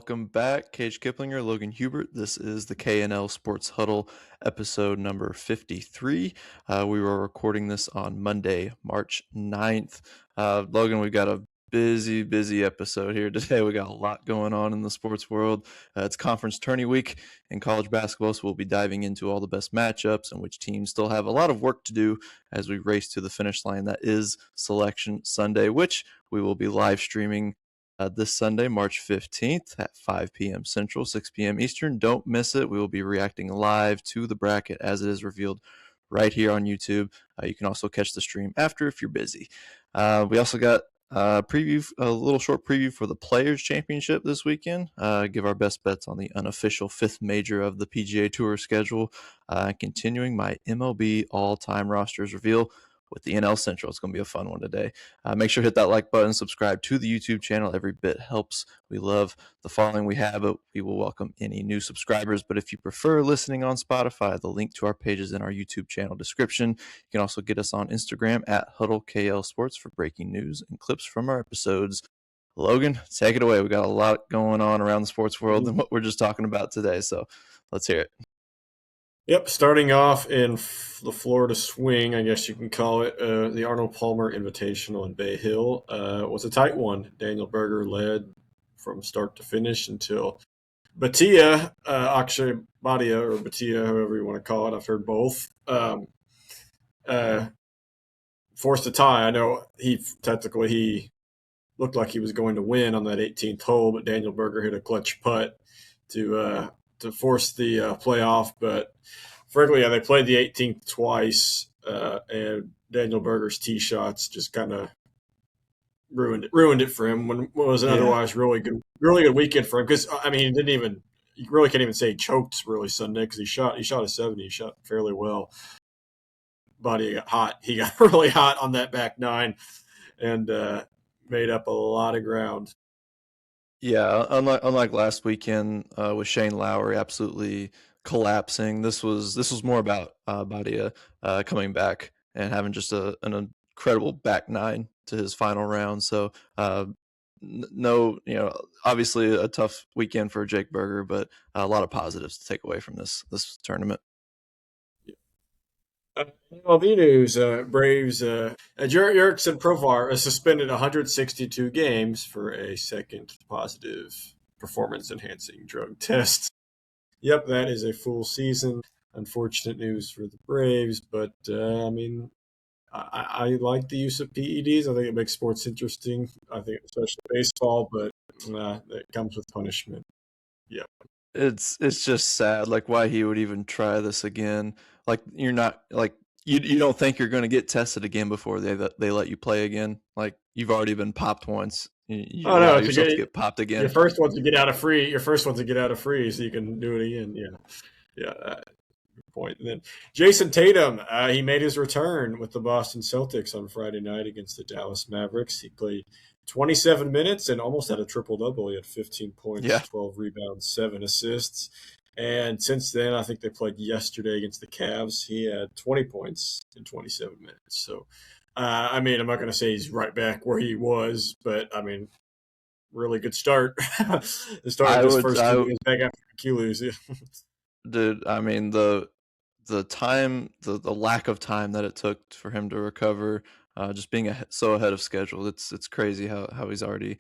welcome back. Cage Kiplinger, Logan Hubert. This is the KNL Sports Huddle, episode number 53. We were recording this on Monday, March 9th. Logan, we've got a busy episode here today. We got a lot going on in the sports world. It's conference tourney week in college basketball, so we'll be diving into all the best matchups and which teams still have a lot of work to do as we race to the finish line. That is Selection Sunday, which we will be live streaming this Sunday, March 15th at 5 p.m. Central, 6 p.m. Eastern. Don't miss it. We will be reacting live to the bracket as it is revealed right here on YouTube. You can also catch the stream after if you're busy. We also got a little short preview for the Players Championship this weekend. Give our best bets on the unofficial fifth major of the PGA Tour schedule. Continuing my MLB all-time rosters reveal with the NL Central. It's going to be a fun one today. Make sure to hit that like button, subscribe to the YouTube channel. Every bit helps. We love the following we have, but we will welcome any new subscribers. But if you prefer listening on Spotify, the link to our page is in our YouTube channel description. You can also get us on Instagram at HuddleKL Sports for breaking news and clips from our episodes. Logan, take it away. We got a lot going on around the sports world than what we're just talking about today. So let's hear it. Yep, starting off in the Florida Swing, I guess you can call it, the Arnold Palmer Invitational in Bay Hill was a tight one. Daniel Berger led from start to finish until Batia, Akshay Bhatia, or Batia, however you want to call it. I've heard both. Forced a tie. I know he looked like he was going to win on that 18th hole, but Daniel Berger hit a clutch putt to force the playoff. But frankly, they played the 18th twice, and Daniel Berger's tee shots just kind of ruined it for him when what was an otherwise really good weekend for him. Because you really can't even say he choked really Sunday because he shot a 70. He shot fairly well. Body got hot. He got really hot on that back nine and made up a lot of ground. Yeah, unlike last weekend with Shane Lowry absolutely collapsing, this was more about Badia coming back and having just an incredible back nine to his final round. So obviously a tough weekend for Jake Berger, but a lot of positives to take away from this tournament. MLB news, Braves, Jarrett Erickson Provar suspended 162 games for a second positive performance-enhancing drug test. Yep, that is a full season. Unfortunate news for the Braves, but I like the use of PEDs. I think it makes sports interesting. I think especially baseball, but it comes with punishment. Yep. It's just sad, like why he would even try this again. Like you're not like you don't think you're going to get tested again before they let you play again. Like you've already been popped once. You allow yourself to get popped again. Your first one to get out of free. So you can do it again. Yeah. Good point. And then Jason Tatum, he made his return with the Boston Celtics on Friday night against the Dallas Mavericks. He played 27 minutes and almost had a triple-double. He had 15 points, 12 rebounds, 7 assists. And since then, I think they played yesterday against the Cavs. He had 20 points in 27 minutes. So, I'm not going to say he's right back where he was, but, really good start. The start of his first 2 games back after Achilles. Dude, the time, the lack of time that it took for him to recover, just being so ahead of schedule, it's crazy how he's already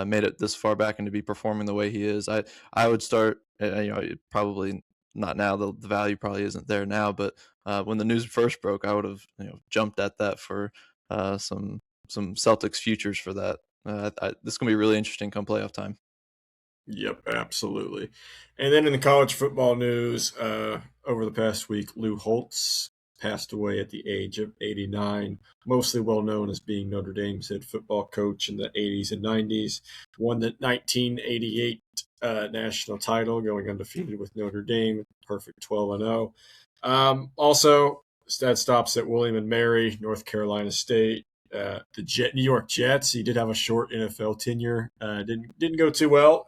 made it this far back and to be performing the way he is. I would start, probably not now. The value probably isn't there now, but when the news first broke, I would have jumped at that for some Celtics futures for that. This is gonna be really interesting come playoff time. Yep, absolutely. And then in the college football news, over the past week, Lou Holtz passed away at the age of 89, mostly well known as being Notre Dame's head football coach in the 80s and 90s, won the 1988 national title, going undefeated with Notre Dame, perfect 12-0. Also, that stops at William and Mary, North Carolina State. The New York Jets. He did have a short NFL tenure. Didn't go too well.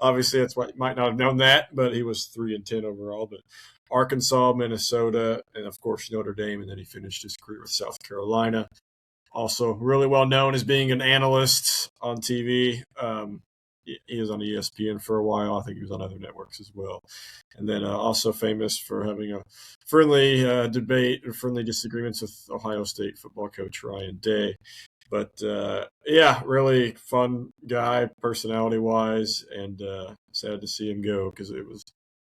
Obviously, that's why you might not have known that, but he was 3-10 overall. But Arkansas, Minnesota, and of course Notre Dame, and then he finished his career with South Carolina. Also, really well known as being an analyst on TV. he was on ESPN for a while. I think he was on other networks as well. And then also famous for having a friendly debate or friendly disagreements with Ohio State football coach Ryan Day. But yeah, really fun guy, personality-wise, and sad to see him go because it was.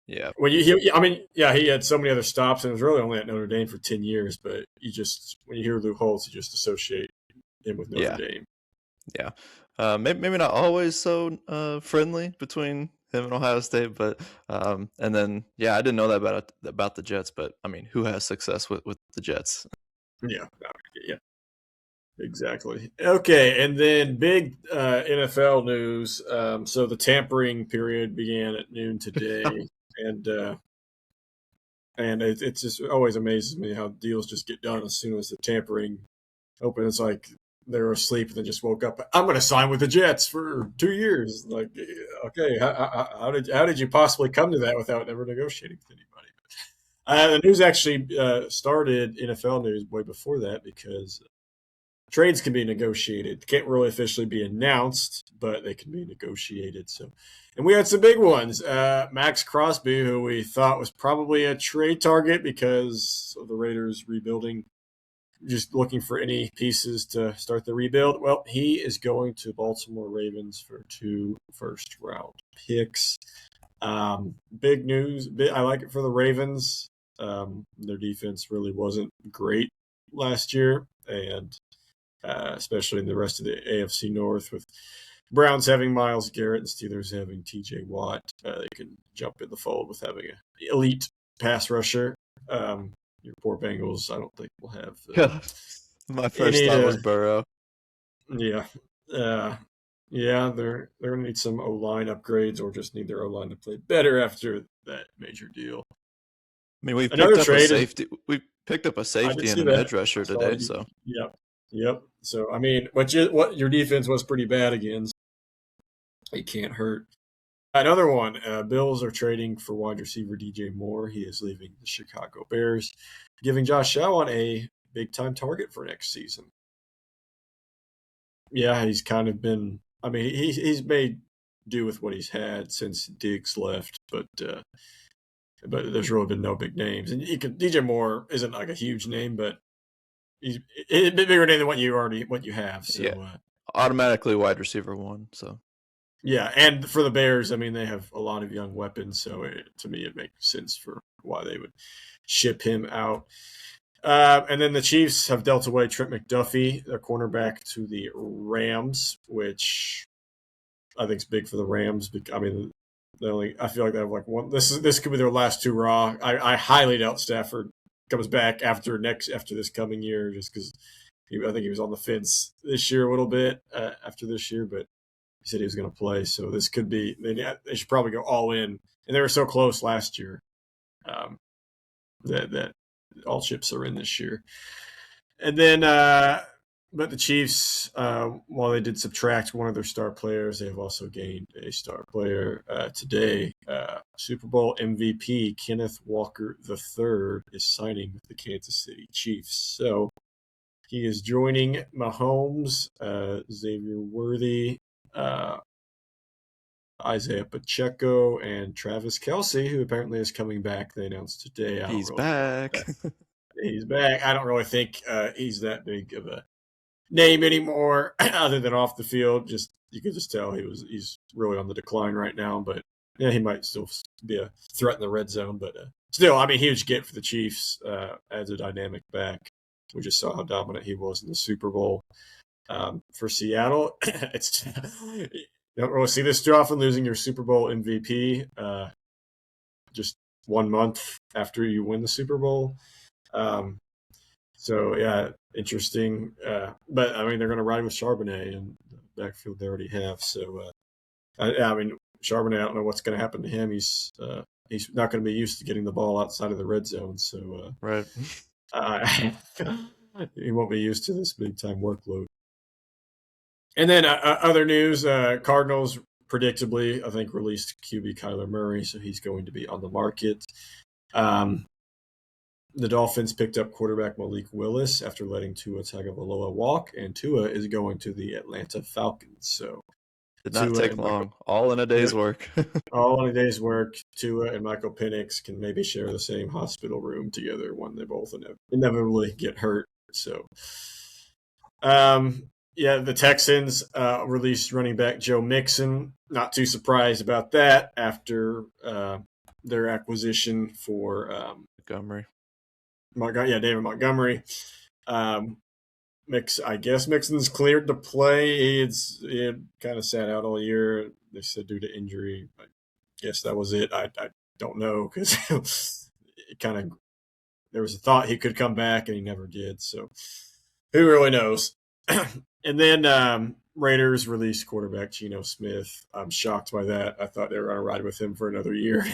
Yeah. When he had so many other stops, and it was really only at Notre Dame for 10 years. But when you hear Lou Holtz, you just associate him with Notre Dame. Yeah. Maybe not always so friendly between him and Ohio State, but and then I didn't know that about the Jets, but I mean, who has success with the Jets? Yeah. Exactly. Okay, and then big NFL news. So the tampering period began at noon today, and it's just always amazes me how deals just get done as soon as the tampering open. It's like they were asleep and then just woke up. I'm going to sign with the Jets for 2 years. Like, okay, how did you possibly come to that without ever negotiating with anybody? The news actually started NFL news way before that because trades can be negotiated. Can't really officially be announced, but they can be negotiated. So, and we had some big ones. Max Crosby, who we thought was probably a trade target because of the Raiders rebuilding, just looking for any pieces to start the rebuild. Well, he is going to Baltimore Ravens for 2 first-round picks. Big news. I like it for the Ravens. Their defense really wasn't great last year, and especially in the rest of the AFC North with Browns having Myles Garrett and Steelers having TJ Watt. They can jump in the fold with having an elite pass rusher. Your poor Bengals, I don't think will have. My first thought was Burrow. Yeah. They're going to need some O-line upgrades or just need their O-line to play better after that major deal. I mean, we picked up a safety and an edge rusher today. So Yep. So I mean, what your defense was pretty bad against. It can't hurt. Another one. Bills are trading for wide receiver DJ Moore. He is leaving the Chicago Bears, giving Josh Allen a big time target for next season. Yeah, he's kind of been. I mean, he's made do with what he's had since Diggs left, but there's really been no big names. And DJ Moore isn't like a huge name, but he's a bit bigger name than what you have. So automatically wide receiver 1. So yeah, and for the Bears, I mean, they have a lot of young weapons, so to me, it makes sense for why they would ship him out. And then the Chiefs have dealt away Trent McDuffie, their cornerback, to the Rams, which I think is big for the Rams. I mean, I feel like they have like one. This could be their last 2 raw. I highly doubt Stafford comes back after this coming year, just because I think he was on the fence this year a little bit after this year, but he said he was going to play. So this could be they should probably go all in, and they were so close last year that all chips are in this year. And then, but the Chiefs, while they did subtract one of their star players, they have also gained a star player today. Super Bowl MVP Kenneth Walker III is signing with the Kansas City Chiefs. So he is joining Mahomes, Xavier Worthy, Isaiah Pacheco, and Travis Kelce, who apparently is coming back. They announced today. He's back. He's back. I don't really think he's that big of a name anymore, other than off the field. Just you could just tell he's really on the decline right now. But yeah, he might still be a threat in the red zone. But still, I mean, huge get for the Chiefs as a dynamic back. We just saw how dominant he was in the Super Bowl. For Seattle, it's you don't really see this too often, losing your Super Bowl MVP just 1 month after you win the Super Bowl. So, yeah, interesting. But, I mean, they're going to ride with Charbonnet in the backfield they already have. So, I mean, Charbonnet, I don't know what's going to happen to him. He's not going to be used to getting the ball outside of the red zone. So, right. He won't be used to this big-time workload. And then other news, Cardinals predictably, I think, released QB Kyler Murray, so he's going to be on the market. The Dolphins picked up quarterback Malik Willis after letting Tua Tagovailoa walk, and Tua is going to the Atlanta Falcons. So Did not Tua take and Michael, long. All in a yeah, day's work. all in a day's work. Tua and Michael Penix can maybe share the same hospital room together when they both inevitably get hurt. So, yeah, the Texans released running back Joe Mixon. Not too surprised about that after their acquisition for Montgomery. David Montgomery. I guess Mixon's cleared to play. He had kind of sat out all year. They said due to injury. I guess that was it. I don't know because it kind of there was a thought he could come back and he never did. So who really knows? And then Raiders released quarterback Geno Smith. I'm shocked by that. I thought they were going to ride with him for another year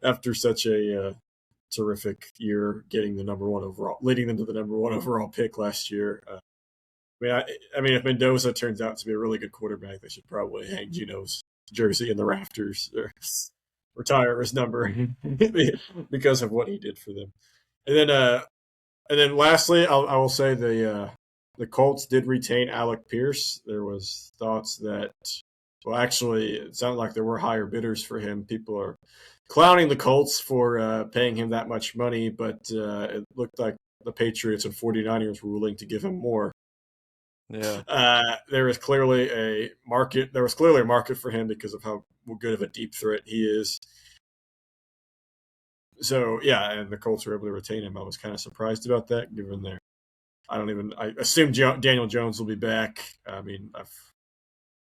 after such a terrific year, getting the number one overall, leading them to the number one overall pick last year. I mean, if Mendoza turns out to be a really good quarterback, they should probably hang Geno's jersey in the rafters or retire his number because of what he did for them. And then lastly, I will say the Colts did retain Alec Pierce. There was thoughts that, well, actually, it sounded like there were higher bidders for him. People are clowning the Colts for paying him that much money, but it looked like the Patriots and 49ers were willing to give him more. Yeah. There was clearly a market. There was clearly a market for him because of how good of a deep threat he is. So yeah, and the Colts were able to retain him. I was kind of surprised about that, given their. I assume Daniel Jones will be back. I mean,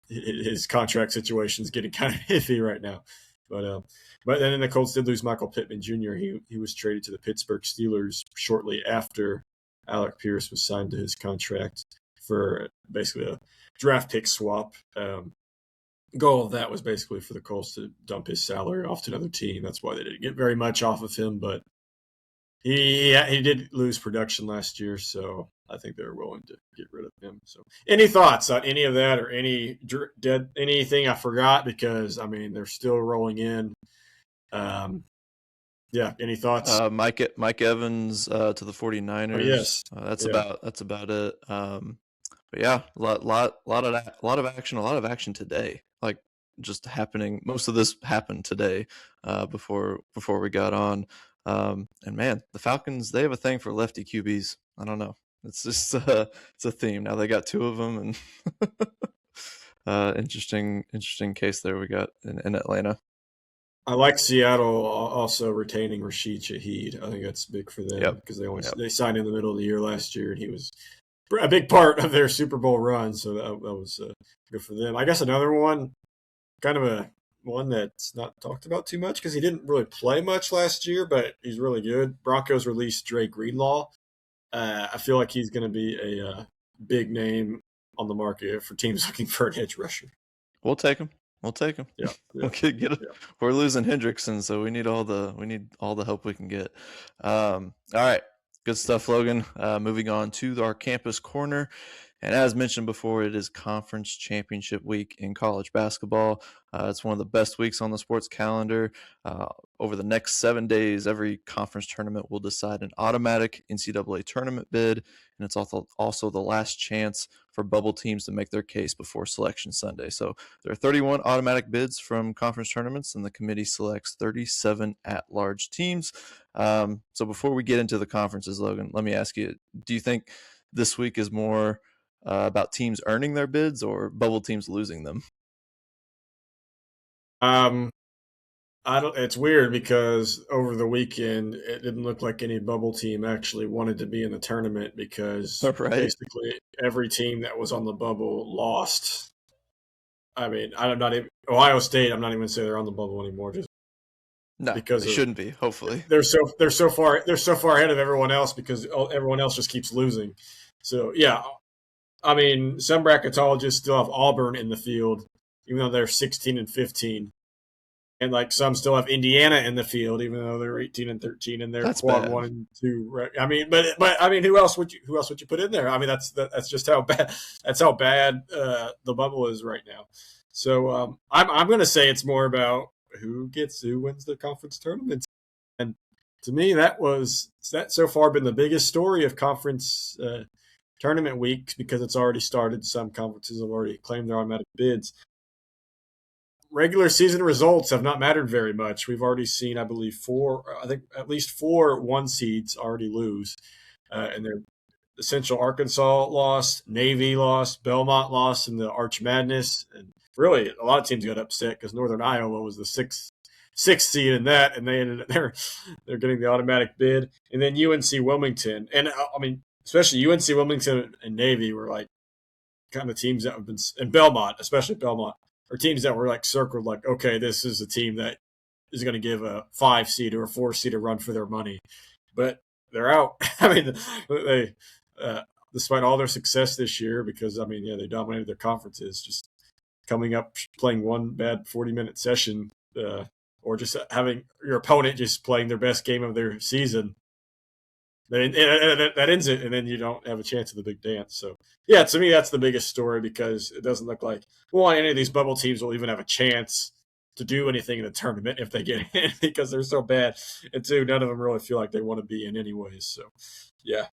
his contract situation is getting kind of iffy right now. But then the Colts did lose Michael Pittman Jr. He was traded to the Pittsburgh Steelers shortly after Alec Pierce was signed to his contract for basically a draft pick swap. Goal of that was basically for the Colts to dump his salary off to another team. That's why they didn't get very much off of him, but he did lose production last year, so I think they were willing to get rid of him. So, any thoughts on any of that or anything I forgot? Because I mean, they're still rolling in. Yeah, any thoughts? Mike Evans to the 49ers. Oh, yes, that's about it. But yeah, a lot of action today. Like just happening. Most of this happened today before we got on. And man, the Falcons, they have a thing for lefty QBs. I don't know. It's just it's a theme. Now they got two of them, and interesting case there we got in Atlanta. I like Seattle also retaining Rashid Shaheed. I think that's big for them because they signed in the middle of the year last year, and he was a big part of their Super Bowl run. So that was good for them. I guess another one, kind of one that's not talked about too much because he didn't really play much last year, but he's really good. Broncos released Dre Greenlaw. I feel like he's going to be a big name on the market for teams looking for an edge rusher. We'll take him. Yeah. We'll get it. Yeah. We're losing Hendrickson, so we need all the help we can get. All right, good stuff, Logan. Moving on to our campus corner. And as mentioned before, it is conference championship week in college basketball. It's one of the best weeks on the sports calendar. Over the next 7 days, every conference tournament will decide an automatic NCAA tournament bid, and it's also the last chance for bubble teams to make their case before Selection Sunday. So there are 31 automatic bids from conference tournaments, and the committee selects 37 at-large teams. So before we get into the conferences, Logan, let me ask you, do you think this week is more about teams earning their bids or bubble teams losing them? It's weird because over the weekend it didn't look like any bubble team actually wanted to be in the tournament because basically every team that was on the bubble lost. I mean, I'm not even Ohio State. I'm not even going to say they're on the bubble anymore, just because they shouldn't be. Hopefully, they're so far ahead of everyone else because everyone else just keeps losing. So yeah. I mean, some bracketologists still have Auburn in the field, even though they're 16 and 15, and like some still have Indiana in the field, even though they're 18 and 13, and they're quad 1 and 2. I mean, but I mean, who else would you put in there? I mean, that's just how bad the bubble is right now. So I'm going to say it's more about who wins the conference tournament, and to me, that's so far been the biggest story of conference tournament week, because it's already started, some conferences have already claimed their automatic bids. Regular season results have not mattered very much. We've already seen, I believe, at least four one seeds already lose. And they're Central Arkansas lost, Navy lost, Belmont lost in the Arch Madness. And really, a lot of teams got upset because Northern Iowa was the sixth seed in that, and they ended up they're getting the automatic bid. And then UNC Wilmington, and I mean, especially UNC Wilmington and Navy were like kind of teams that have been, and Belmont, especially Belmont, are teams that were like circled, like, okay, this is a team that is going to give a 5 seed or a 4 seed a run for their money, but they're out. I mean, they despite all their success this year, because I mean, yeah, they dominated their conferences, just coming up playing one bad 40-minute session, or just having your opponent just playing their best game of their season, that ends it, and then you don't have a chance at the big dance. So, yeah, to me, that's the biggest story, because it doesn't look like, one, any of these bubble teams will even have a chance to do anything in the tournament if they get in, because they're so bad. And two, none of them really feel like they want to be in anyways. So, yeah,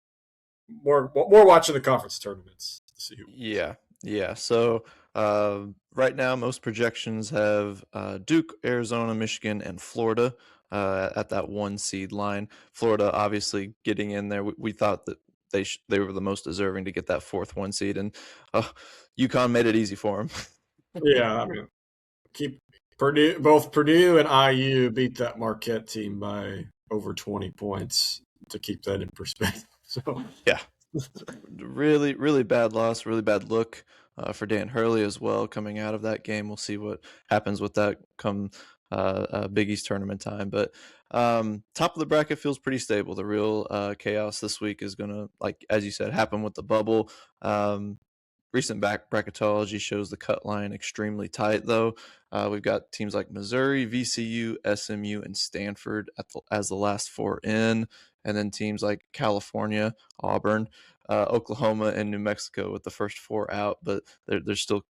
more watching the conference tournaments to see who. Yeah. So right now, most projections have Duke, Arizona, Michigan, and Florida at that 1 seed line. Florida obviously getting in there. We thought that they were the most deserving to get that 4th 1 seed, and UConn made it easy for them. Yeah, I mean, both Purdue and IU beat that Marquette team by over 20 points, to keep that in perspective. So, yeah, really, really bad loss, really bad look for Dan Hurley as well coming out of that game. We'll see what happens with that come Big East tournament time. But top of the bracket feels pretty stable. The real chaos this week is going to, like, as you said, happen with the bubble. Recent bracketology shows the cut line extremely tight, though. We've got teams like Missouri, VCU, SMU, and Stanford as the last 4 in, and then teams like California, Auburn, Oklahoma, and New Mexico with the first 4 out. But they're still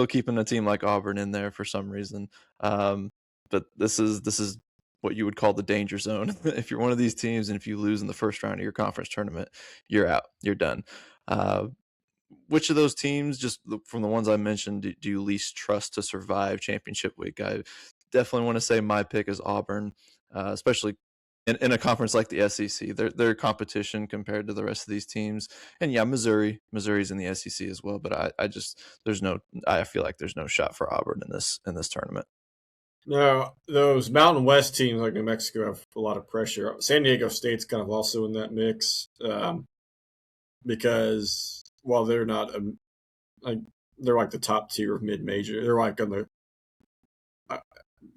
keeping a team like Auburn in there for some reason. But this is what you would call the danger zone. If you're one of these teams and if you lose in the first round of your conference tournament, you're out. You're done. Which of those teams, just from the ones I mentioned, do you least trust to survive championship week? I definitely want to say my pick is Auburn, especially in a conference like the SEC. Their competition compared to the rest of these teams. And yeah, Missouri's in the SEC as well, but I feel like there's no shot for Auburn in this tournament. no, those Mountain West teams like New Mexico have a lot of pressure. San Diego State's kind of also in that mix, because while they're not they're like the top tier of mid-major. They're like they're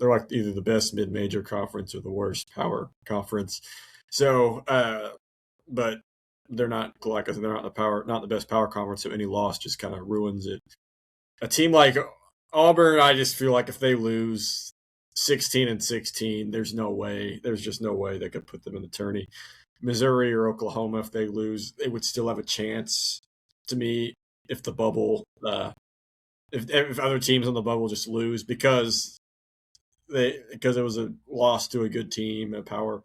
like either the best mid-major conference or the worst power conference. So, but they're not, like I said, they're not the best power conference. So any loss just kind of ruins it. A team like Auburn, I just feel like if they lose 16-16, there's just no way they could put them in the tourney. Missouri or Oklahoma, if they lose, they would still have a chance. To me, if the bubble, if other teams on the bubble just lose because it was a loss to a good team, a power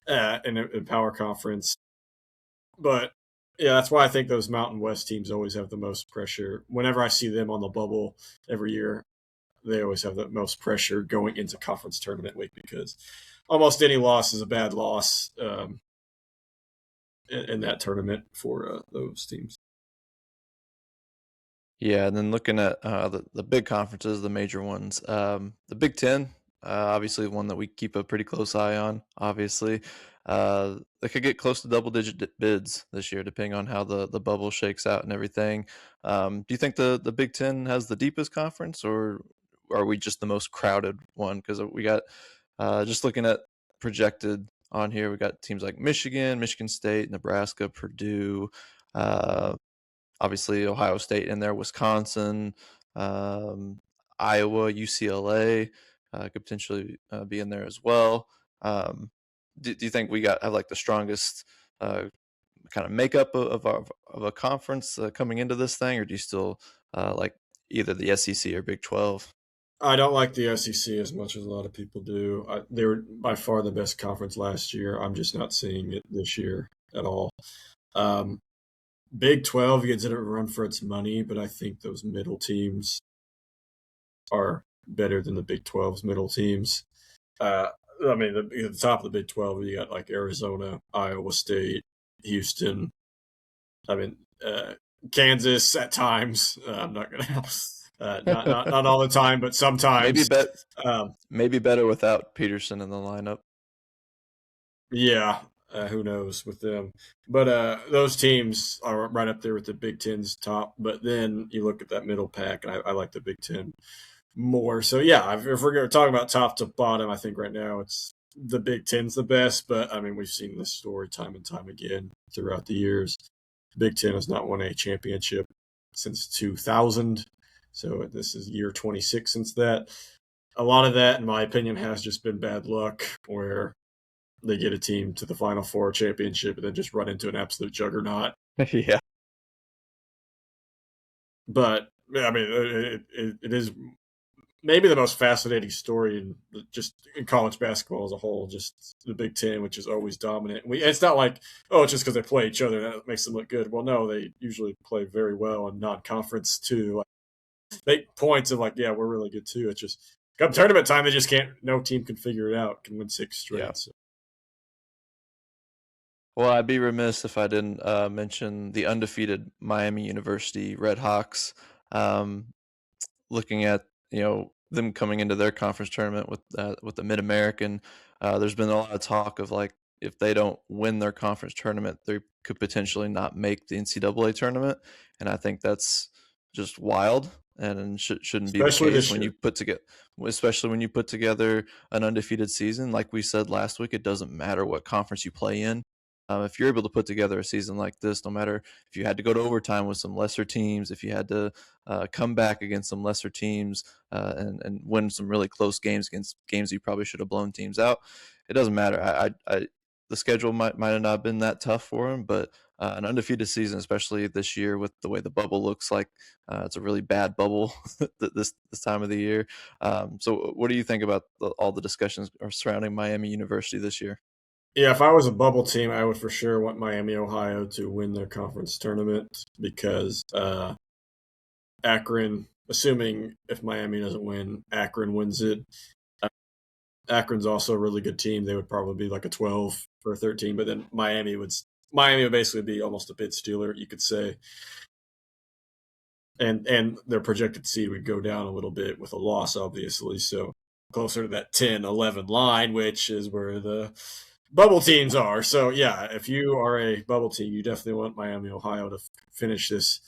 in a power conference. But yeah, that's why I think those Mountain West teams always have the most pressure. Whenever I see them on the bubble every year, they always have the most pressure going into conference tournament week, because almost any loss is a bad loss in that tournament for those teams. Yeah, and then looking at the big conferences, the major ones, the Big Ten, obviously one that we keep a pretty close eye on. Obviously, they could get close to double-digit bids this year, depending on how the bubble shakes out and everything. Do you think the Big Ten has the deepest conference, or are we just the most crowded one? Because we got just looking at projected on here, we got teams like Michigan, Michigan State, Nebraska, Purdue. Obviously, Ohio State in there, Wisconsin, Iowa, UCLA could potentially be in there as well. Do you think we have like the strongest kind of makeup of a conference coming into this thing, or do you still like either the SEC or Big 12? I don't like the SEC as much as a lot of people do. They were by far the best conference last year. I'm just not seeing it this year at all. Big 12 gets it a run for its money, but I think those middle teams are better than the Big 12's middle teams. Uh, I mean, at the top of the Big 12, you got like Arizona, Iowa State, Houston. I mean, Kansas at times. I'm not gonna, not all the time, but maybe sometimes. bet Um, maybe better without Peterson in the lineup. yeah, who knows with them? But those teams are right up there with the Big Ten's top. But then you look at that middle pack, and I like the Big Ten more. So yeah, if we're talking about top to bottom, I think right now it's the Big Ten's the best. But I mean, we've seen this story time and time again throughout the years. The Big Ten has not won a championship since 2000, so this is year 26 since that. A lot of that, in my opinion, has just been bad luck, where they get a team to the Final Four championship and then just run into an absolute juggernaut. Yeah. But I mean, it is maybe the most fascinating story in college basketball as a whole. Just the Big Ten, which is always dominant. It's not like, oh, it's just because they play each other that makes them look good. Well, no, they usually play very well in non-conference too. They points of like, yeah, we're really good too. It's just come tournament time, they just can't. No team can figure it out. Can win 6 straight. Yeah. So. Well, I'd be remiss if I didn't mention the undefeated Miami University Redhawks. Looking at them coming into their conference tournament with the Mid American, there's been a lot of talk of like if they don't win their conference tournament, they could potentially not make the NCAA tournament, and I think that's just wild and shouldn't be the case when you put together, especially when you put together an undefeated season. Like we said last week, it doesn't matter what conference you play in. If you're able to put together a season like this, no matter if you had to go to overtime with some lesser teams, if you had to come back against some lesser teams and win some really close games against games you probably should have blown teams out, it doesn't matter. The schedule might have not been that tough for them, but an undefeated season, especially this year with the way the bubble looks like, it's a really bad bubble this time of the year. So what do you think about all the discussions surrounding Miami University this year? Yeah, if I was a bubble team, I would for sure want Miami, Ohio to win their conference tournament because Akron, assuming if Miami doesn't win, Akron wins it. Akron's also a really good team. They would probably be like a 12 or a 13, but then Miami would basically be almost a bid stealer, you could say. And their projected seed would go down a little bit with a loss, obviously. So closer to that 10-11 line, which is where the bubble teams are. So yeah, if you are a bubble team, you definitely want Miami, Ohio to finish this,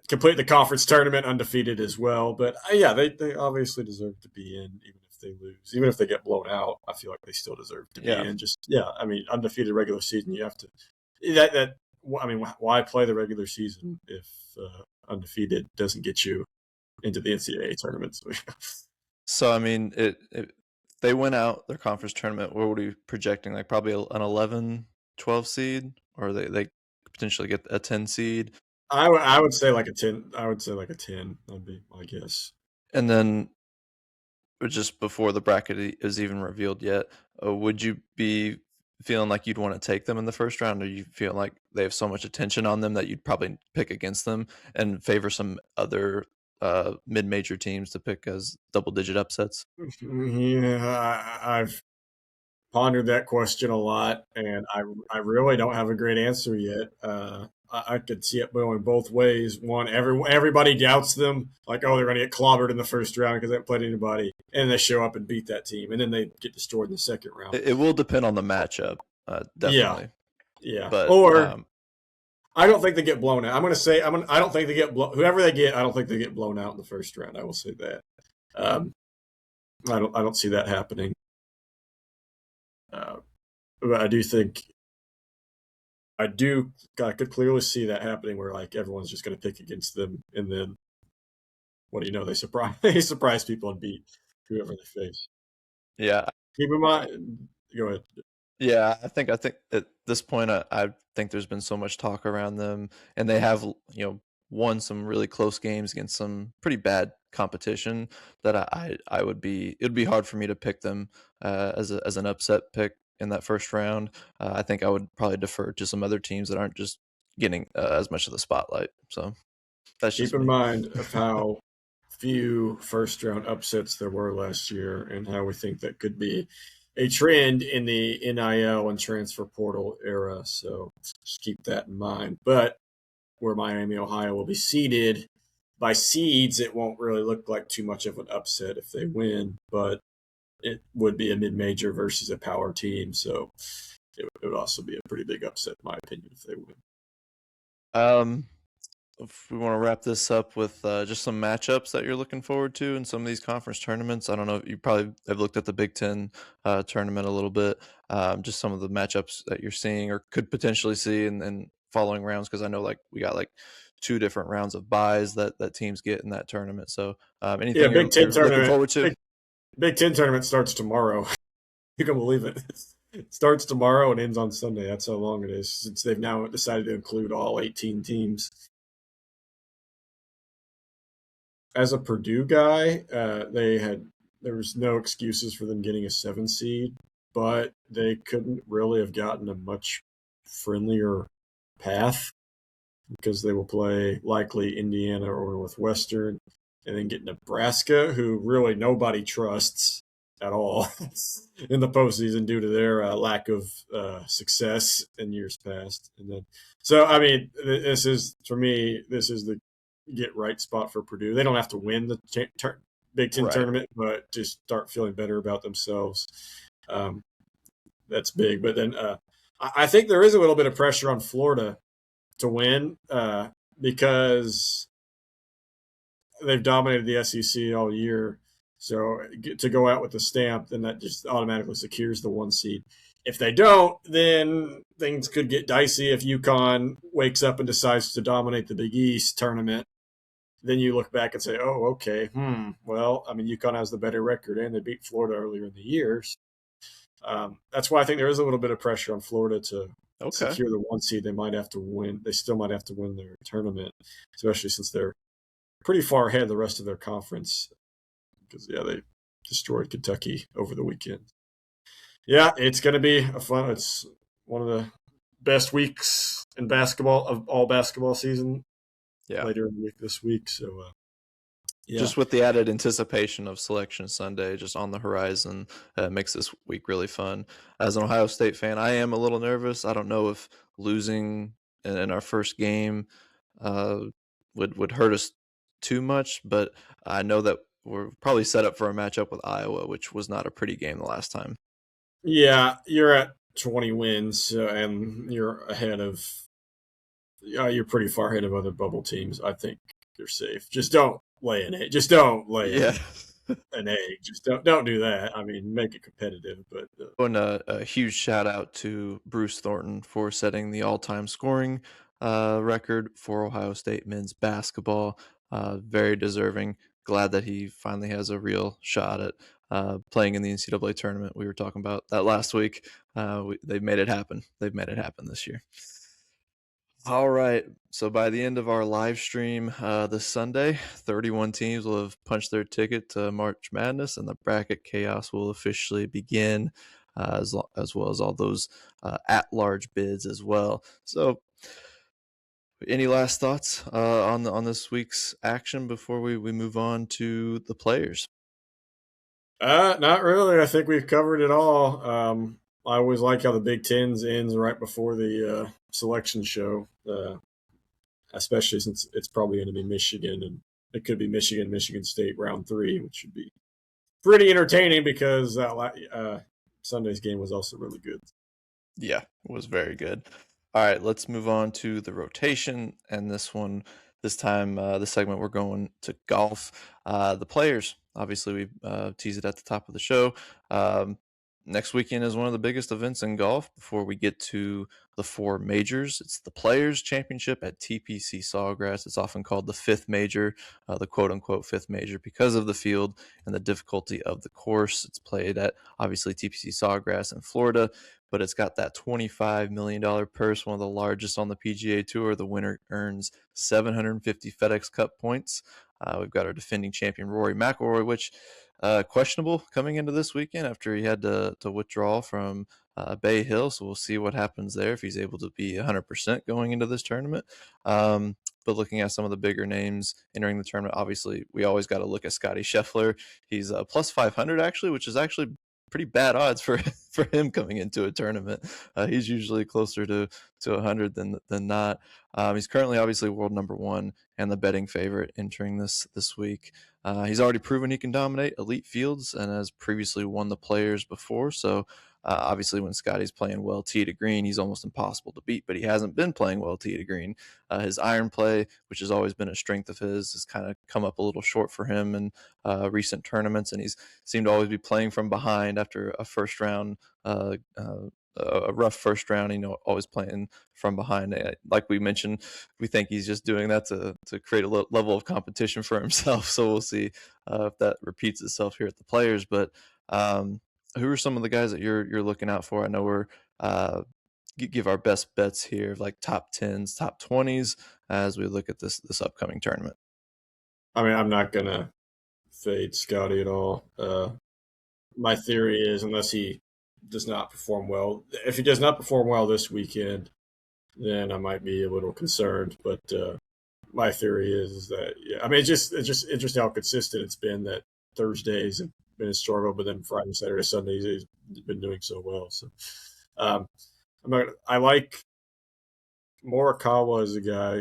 complete the conference tournament undefeated as well. But yeah, they obviously deserve to be in, even if they lose, even if they get blown out. I feel like they still deserve to be in. Just I mean, undefeated regular season, you have to that. I mean, why play the regular season if undefeated doesn't get you into the NCAA tournament? So I mean, they went out their conference tournament. What were we projecting? Like probably an 11, 12 seed, or they potentially get a 10 seed. I would say like a 10. I would say like a 10. That'd be my guess. And then just before the bracket is even revealed yet, would you be feeling like you'd want to take them in the first round, or you feel like they have so much attention on them that you'd probably pick against them and favor some other mid-major teams to pick as double-digit upsets? Yeah, I've pondered that question a lot, and I really don't have a great answer yet. I could see it going both ways. One, everybody doubts them, like, oh, they're going to get clobbered in the first round because they haven't played anybody, and they show up and beat that team, and then they get destroyed in the second round. It will depend on the matchup, definitely. Yeah. But or I don't think they get blown out. I don't think they get whoever they get. I don't think they get blown out in the first round. I will say that. I don't see that happening. But I do think I could clearly see that happening where like everyone's just going to pick against them, and then what do you know? They surprise people and beat whoever they face. Yeah. Keep in mind. Go ahead. Yeah, I think at this point, I think there's been so much talk around them, and they have won some really close games against some pretty bad competition that it'd be hard for me to pick them as an upset pick in that first round. I think I would probably defer to some other teams that aren't just getting as much of the spotlight. So that's Keep just in me. mind of how few first round upsets there were last year and how we think that could be a trend in the NIL and transfer portal era. So just keep that in mind. But where Miami, Ohio will be seeded by seeds, it won't really look like too much of an upset if they win, but it would be a mid-major versus a power team. So it would also be a pretty big upset, in my opinion, if they win. If we want to wrap this up with just some matchups that you're looking forward to in some of these conference tournaments. I don't know, you probably have looked at the Big Ten tournament a little bit. Just some of the matchups that you're seeing or could potentially see in following rounds, because I know like we got like 2 different rounds of buys that teams get in that tournament. So Yeah, anything Big Ten you're looking tournament. forward to? Big Ten tournament starts tomorrow. You can believe it. It starts tomorrow and ends on Sunday. That's how long it is since they've now decided to include all 18 teams. As a Purdue guy, there was no excuses for them getting a 7 seed, but they couldn't really have gotten a much friendlier path because they will play likely Indiana or Northwestern, and then get Nebraska, who really nobody trusts at all in the postseason due to their lack of success in years past. And then, so I mean, this is for me. This is the get right spot for Purdue. They don't have to win the Big Ten Right. tournament, but just start feeling better about themselves. That's big. But then I think there is a little bit of pressure on Florida to win because they've dominated the SEC all year. So to go out with the stamp, then that just automatically secures the 1 seed. If they don't, then things could get dicey if UConn wakes up and decides to dominate the Big East tournament. Then you look back and say, oh, okay, well, I mean, UConn has the better record, and they beat Florida earlier in the years. That's why I think there is a little bit of pressure on Florida to secure the 1 seed. They might have to win. They still might have to win their tournament, especially since they're pretty far ahead of the rest of their conference. Because they destroyed Kentucky over the weekend. Yeah, it's going to be a fun. It's one of the best weeks in basketball of all basketball season. Yeah. Later in the week this week. So just with the added anticipation of Selection Sunday just on the horizon, makes this week really fun. As an Ohio State fan, I am a little nervous. I don't know if losing in our first game would hurt us too much, but I know that we're probably set up for a matchup with Iowa, which was not a pretty game the last time. Yeah, you're at 20 wins, and you're ahead of. You're pretty far ahead of other bubble teams. I think you're safe. Just don't lay an egg. Just don't lay an egg. Just don't do that. I mean, make it competitive. But and a huge shout out to Bruce Thornton for setting the all-time scoring record for Ohio State men's basketball. Very deserving. Glad that he finally has a real shot at playing in the NCAA tournament. We were talking about that last week. They've made it happen. They've made it happen this year. All right. So by the end of our live stream this Sunday, 31 teams will have punched their ticket to March Madness, and the bracket chaos will officially begin, as well as all those at-large bids as well. So, any last thoughts on this week's action before we move on to the players? Not really. I think we've covered it all. I always like how the Big Tens ends right before the selection show, especially since it's probably going to be Michigan, and it could be Michigan State round 3, which should be pretty entertaining because Sunday's game was also really good. Yeah, it was very good. All right, let's move on to the rotation. And this time, this segment, we're going to golf. The players, obviously, we teased it at the top of the show. Next weekend is one of the biggest events in golf before we get to the 4 majors. It's the Players Championship at TPC Sawgrass. It's often called the 5th major, the quote-unquote 5th major, because of the field and the difficulty of the course. It's played at, obviously, TPC Sawgrass in Florida, but it's got that $25 million purse, one of the largest on the PGA Tour. The winner earns 750 FedEx Cup points. We've got our defending champion, Rory McIlroy, which questionable coming into this weekend after he had to withdraw from Bay Hill, so we'll see what happens there if he's able to be 100% going into this tournament. But looking at some of the bigger names entering the tournament, obviously we always got to look at Scottie Scheffler. He's plus 500 actually, which is actually pretty bad odds for for him coming into a tournament. He's usually closer to 100 than not. He's currently obviously world number one and the betting favorite entering this week. He's already proven he can dominate elite fields and has previously won the Players before. So obviously, when Scottie's playing well tee to green, he's almost impossible to beat, but he hasn't been playing well tee to green. His iron play, which has always been a strength of his, has kind of come up a little short for him in recent tournaments, and he's seemed to always be playing from behind after a first round, a rough first round, always playing from behind. Like we mentioned, we think he's just doing that to create a level of competition for himself. So we'll see if that repeats itself here at the Players. But who are some of the guys that you're looking out for? I know we're give our best bets here, like top 10s, top 20s, as we look at this upcoming tournament. I mean, I'm not gonna fade Scottie at all. My theory is, unless he does not perform well, if he does not perform well this weekend, then I might be a little concerned. But my theory is that, yeah, I mean, it's just interesting how consistent it's been that Thursdays have been a struggle, but then Friday, Saturday, Sundays he's been doing so well. So I like Morikawa as a guy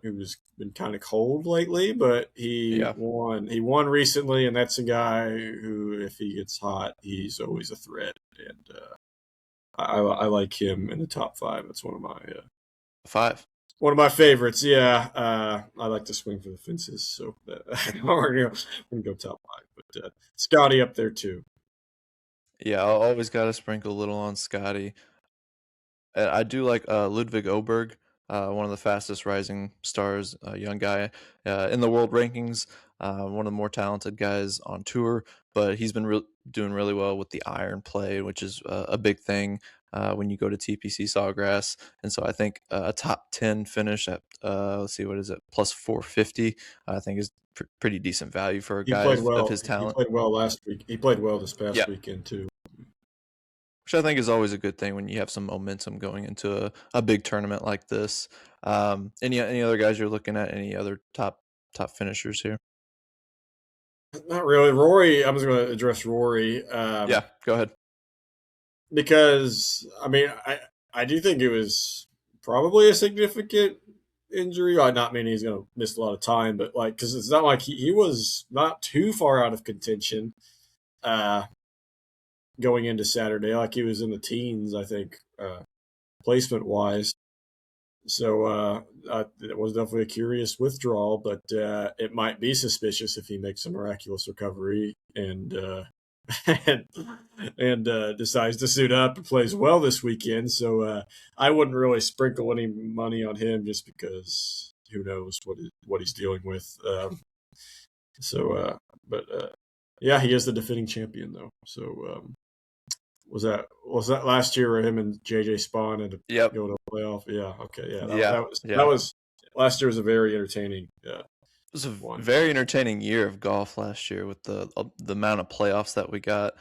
who's been kind of cold lately, but he won. He won recently, and that's a guy who, if he gets hot, he's always a threat. And I like him in the top five. That's one of my favorites. Yeah, I like to swing for the fences, so we're gonna go top five. But Scottie up there too. Yeah, I always got to sprinkle a little on Scottie. I do like Ludwig Oberg, one of the fastest rising stars, young guy in the world rankings, one of the more talented guys on tour, but he's been doing really well with the iron play, which is a big thing when you go to TPC Sawgrass. And so I think a top 10 finish at, let's see, what is it, plus 450, I think is pretty decent value for a guy of his talent. He played well last week. He played well this past weekend too. Which I think is always a good thing when you have some momentum going into a big tournament like this. Any other guys you're looking at? Any other top finishers here? Not really. Rory, I'm just going to address Rory. Yeah, go ahead. Because, I mean, I do think it was probably a significant injury. I not mean he's going to miss a lot of time, but because it's not like he was not too far out of contention going into Saturday. Like he was in the teens, I think, placement wise. So it was definitely a curious withdrawal, but it might be suspicious if he makes a miraculous recovery and decides to suit up and plays well this weekend. So I wouldn't really sprinkle any money on him just because who knows what he's dealing with. Yeah, he is the defending champion though. So was that last year where him and JJ Spawn and go to the playoff? Yeah. Okay. Yeah. That was last year was a very entertaining. Yeah. It was a very entertaining year of golf last year with the amount of playoffs that we got.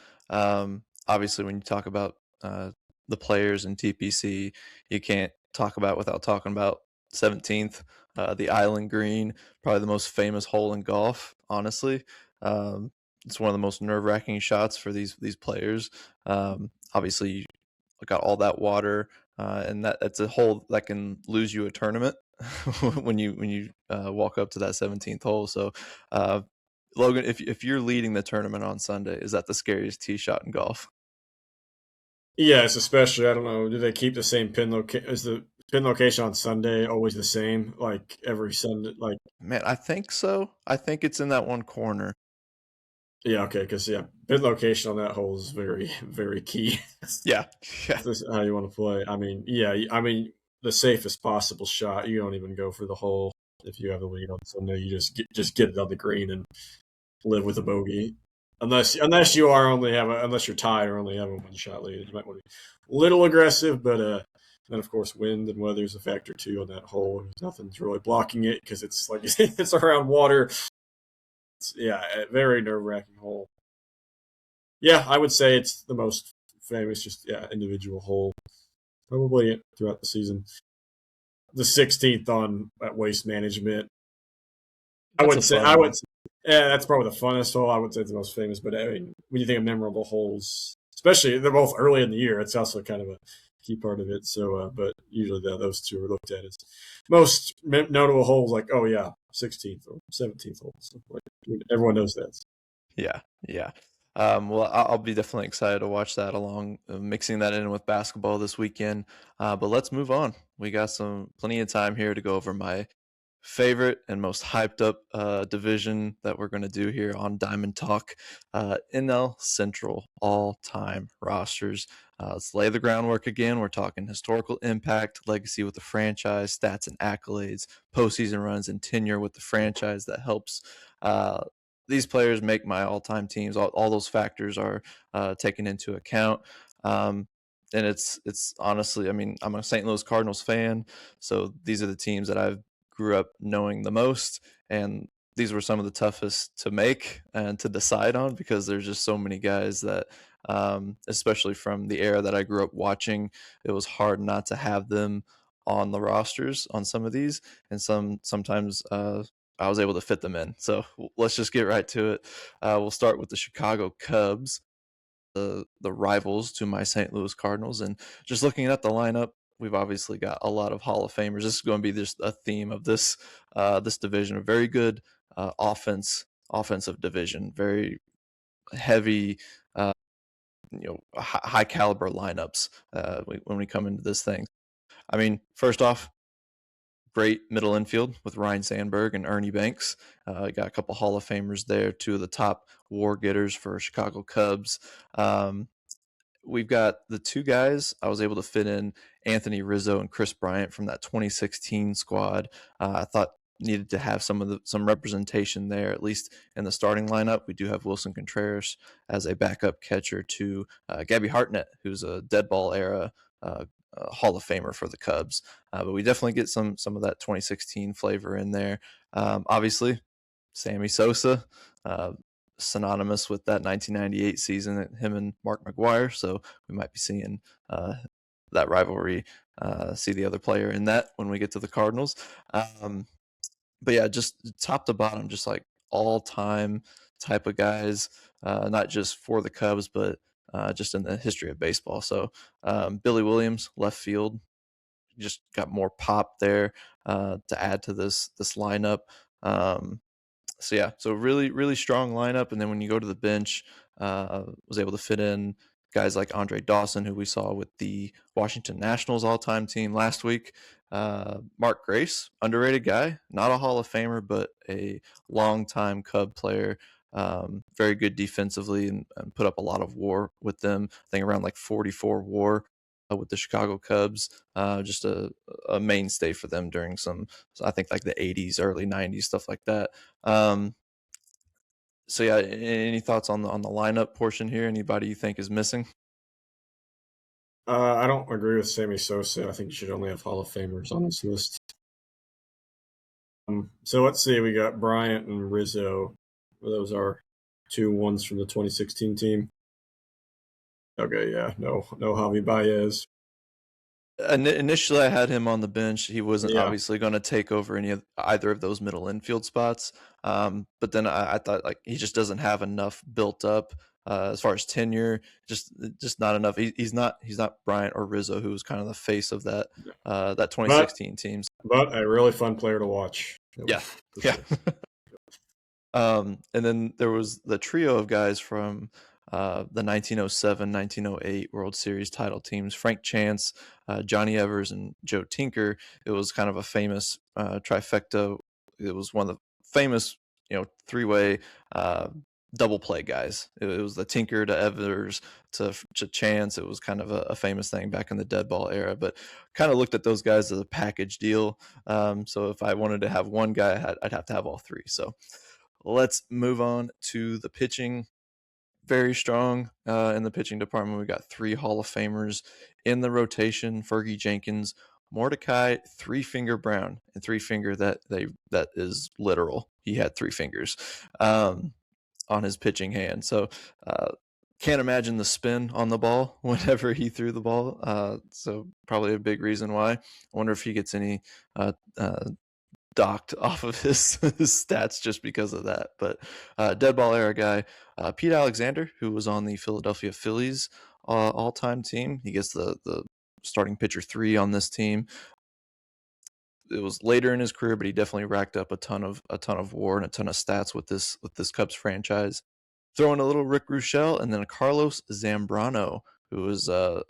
Obviously, when you talk about the Players in TPC, you can't talk about without talking about 17th, the Island Green, probably the most famous hole in golf. Honestly, it's one of the most nerve-wracking shots for these players. Obviously, you got all that water, and that's a hole that can lose you a tournament when you walk up to that 17th hole. So, Logan, if you're leading the tournament on Sunday, is that the scariest tee shot in golf? Yes, especially, I don't know, do they keep the same pin location? Is the pin location on Sunday always the same, like every Sunday? Like, man, I think so. I think it's in that one corner. Yeah, okay, because pin location on that hole is very, very key. Yeah. This is how you want to play. I mean, the safest possible shot. You don't even go for the hole if you have the lead on Sunday. You just get it on the green and live with a bogey. Unless you're tied or only have a 1-shot lead, you might want to be a little aggressive. But then of course wind and weather is a factor too on that hole. Nothing's really blocking it because it's like it's around water. A very nerve-wracking hole. Yeah, I would say it's the most famous, just individual hole, probably throughout the season. The 16th on at Waste Management. That's a fun one. Yeah, that's probably the funnest hole. I would say it's the most famous, but I mean, when you think of memorable holes, especially they're both early in the year, it's also kind of a key part of it. So, but usually those two are looked at as most notable holes. Like, oh yeah, 16th or 17th hole. So, like, everyone knows that. Yeah, yeah. Well, I'll be definitely excited to watch that along, mixing that in with basketball this weekend. But let's move on. We got plenty of time here to go over my favorite and most hyped up division that we're going to do here on Diamond Talk, NL Central all-time rosters. Let's lay the groundwork again. We're talking historical impact, legacy with the franchise, stats and accolades, postseason runs, and tenure with the franchise that helps these players make my all-time teams. All those factors are taken into account. And it's honestly, I mean, I'm a St. Louis Cardinals fan, so these are the teams that I've grew up knowing the most, and these were some of the toughest to make and to decide on because there's just so many guys that, especially from the era that I grew up watching, it was hard not to have them on the rosters on some of these, and sometimes I was able to fit them in. So let's just get right to it. We'll start with the Chicago Cubs, the rivals to my St. Louis Cardinals, and just looking at the lineup, we've obviously got a lot of Hall of Famers. This is going to be just a theme of this division. A very good offensive division, very heavy, high caliber lineups when we come into this thing. I mean, first off, great middle infield with Ryan Sandberg and Ernie Banks. Got a couple Hall of Famers there, two of the top WAR getters for Chicago Cubs. We've got the two guys I was able to fit in, Anthony Rizzo and Chris Bryant from that 2016 squad. I thought needed to have some representation there, at least in the starting lineup. We do have Wilson Contreras as a backup catcher to Gabby Hartnett, who's a dead ball era Hall of Famer for the Cubs. But we definitely get some of that 2016 flavor in there. Obviously, Sammy Sosa, synonymous with that 1998 season, him and Mark McGwire. So we might be seeing that rivalry, see the other player in that when we get to the Cardinals. But yeah, just top to bottom, just like all-time type of guys, not just for the Cubs, but just in the history of baseball. So Billy Williams, left field, just got more pop there to add to this lineup. So yeah, so really, really strong lineup. And then when you go to the bench, was able to fit in guys like Andre Dawson, who we saw with the Washington Nationals all-time team last week. Mark Grace, underrated guy, not a Hall of Famer, but a longtime Cub player. Very good defensively and put up a lot of WAR with them. I think around like 44 WAR with the Chicago Cubs. Just a mainstay for them during I think like the 80s, early 90s, stuff like that. So yeah, any thoughts on the lineup portion here? Anybody you think is missing? I don't agree with Sammy Sosa. I think you should only have Hall of Famers on this list. So let's see. We got Bryant and Rizzo. Those are two ones from the 2016 team. Okay, yeah, no Javi Baez. Initially, I had him on the bench. He wasn't obviously going to take over either of those middle infield spots. But then I thought like he just doesn't have enough built up as far as tenure. Just not enough. He's not Bryant or Rizzo, who was kind of the face of that 2016 teams. But a really fun player to watch. Yeah. Sure. And then there was the trio of guys from the 1907, 1908 World Series title teams, Frank Chance, Johnny Evers, and Joe Tinker. It was kind of a famous trifecta. It was one of the famous, three-way double play guys. It was the Tinker to Evers to Chance. It was kind of a famous thing back in the dead ball era, but kind of looked at those guys as a package deal. So if I wanted to have one guy, I'd have to have all three. So let's move on to the pitching. Very strong in the pitching department. We got three Hall of Famers in the rotation: Fergie Jenkins, Mordecai Three Finger Brown, and Three Finger that is literal. He had three fingers on his pitching hand. So Can't imagine the spin on the ball whenever he threw the ball. So probably a big reason why. I wonder if he gets any docked off of his stats just because of that. But dead ball era guy, Pete Alexander, who was on the Philadelphia Phillies all-time team. He gets the starting pitcher 3 on this team. It was later in his career, but he definitely racked up a ton of WAR and a ton of stats with this Cubs franchise. Throw in a little Rick Ruschel and then a Carlos Zambrano, who was a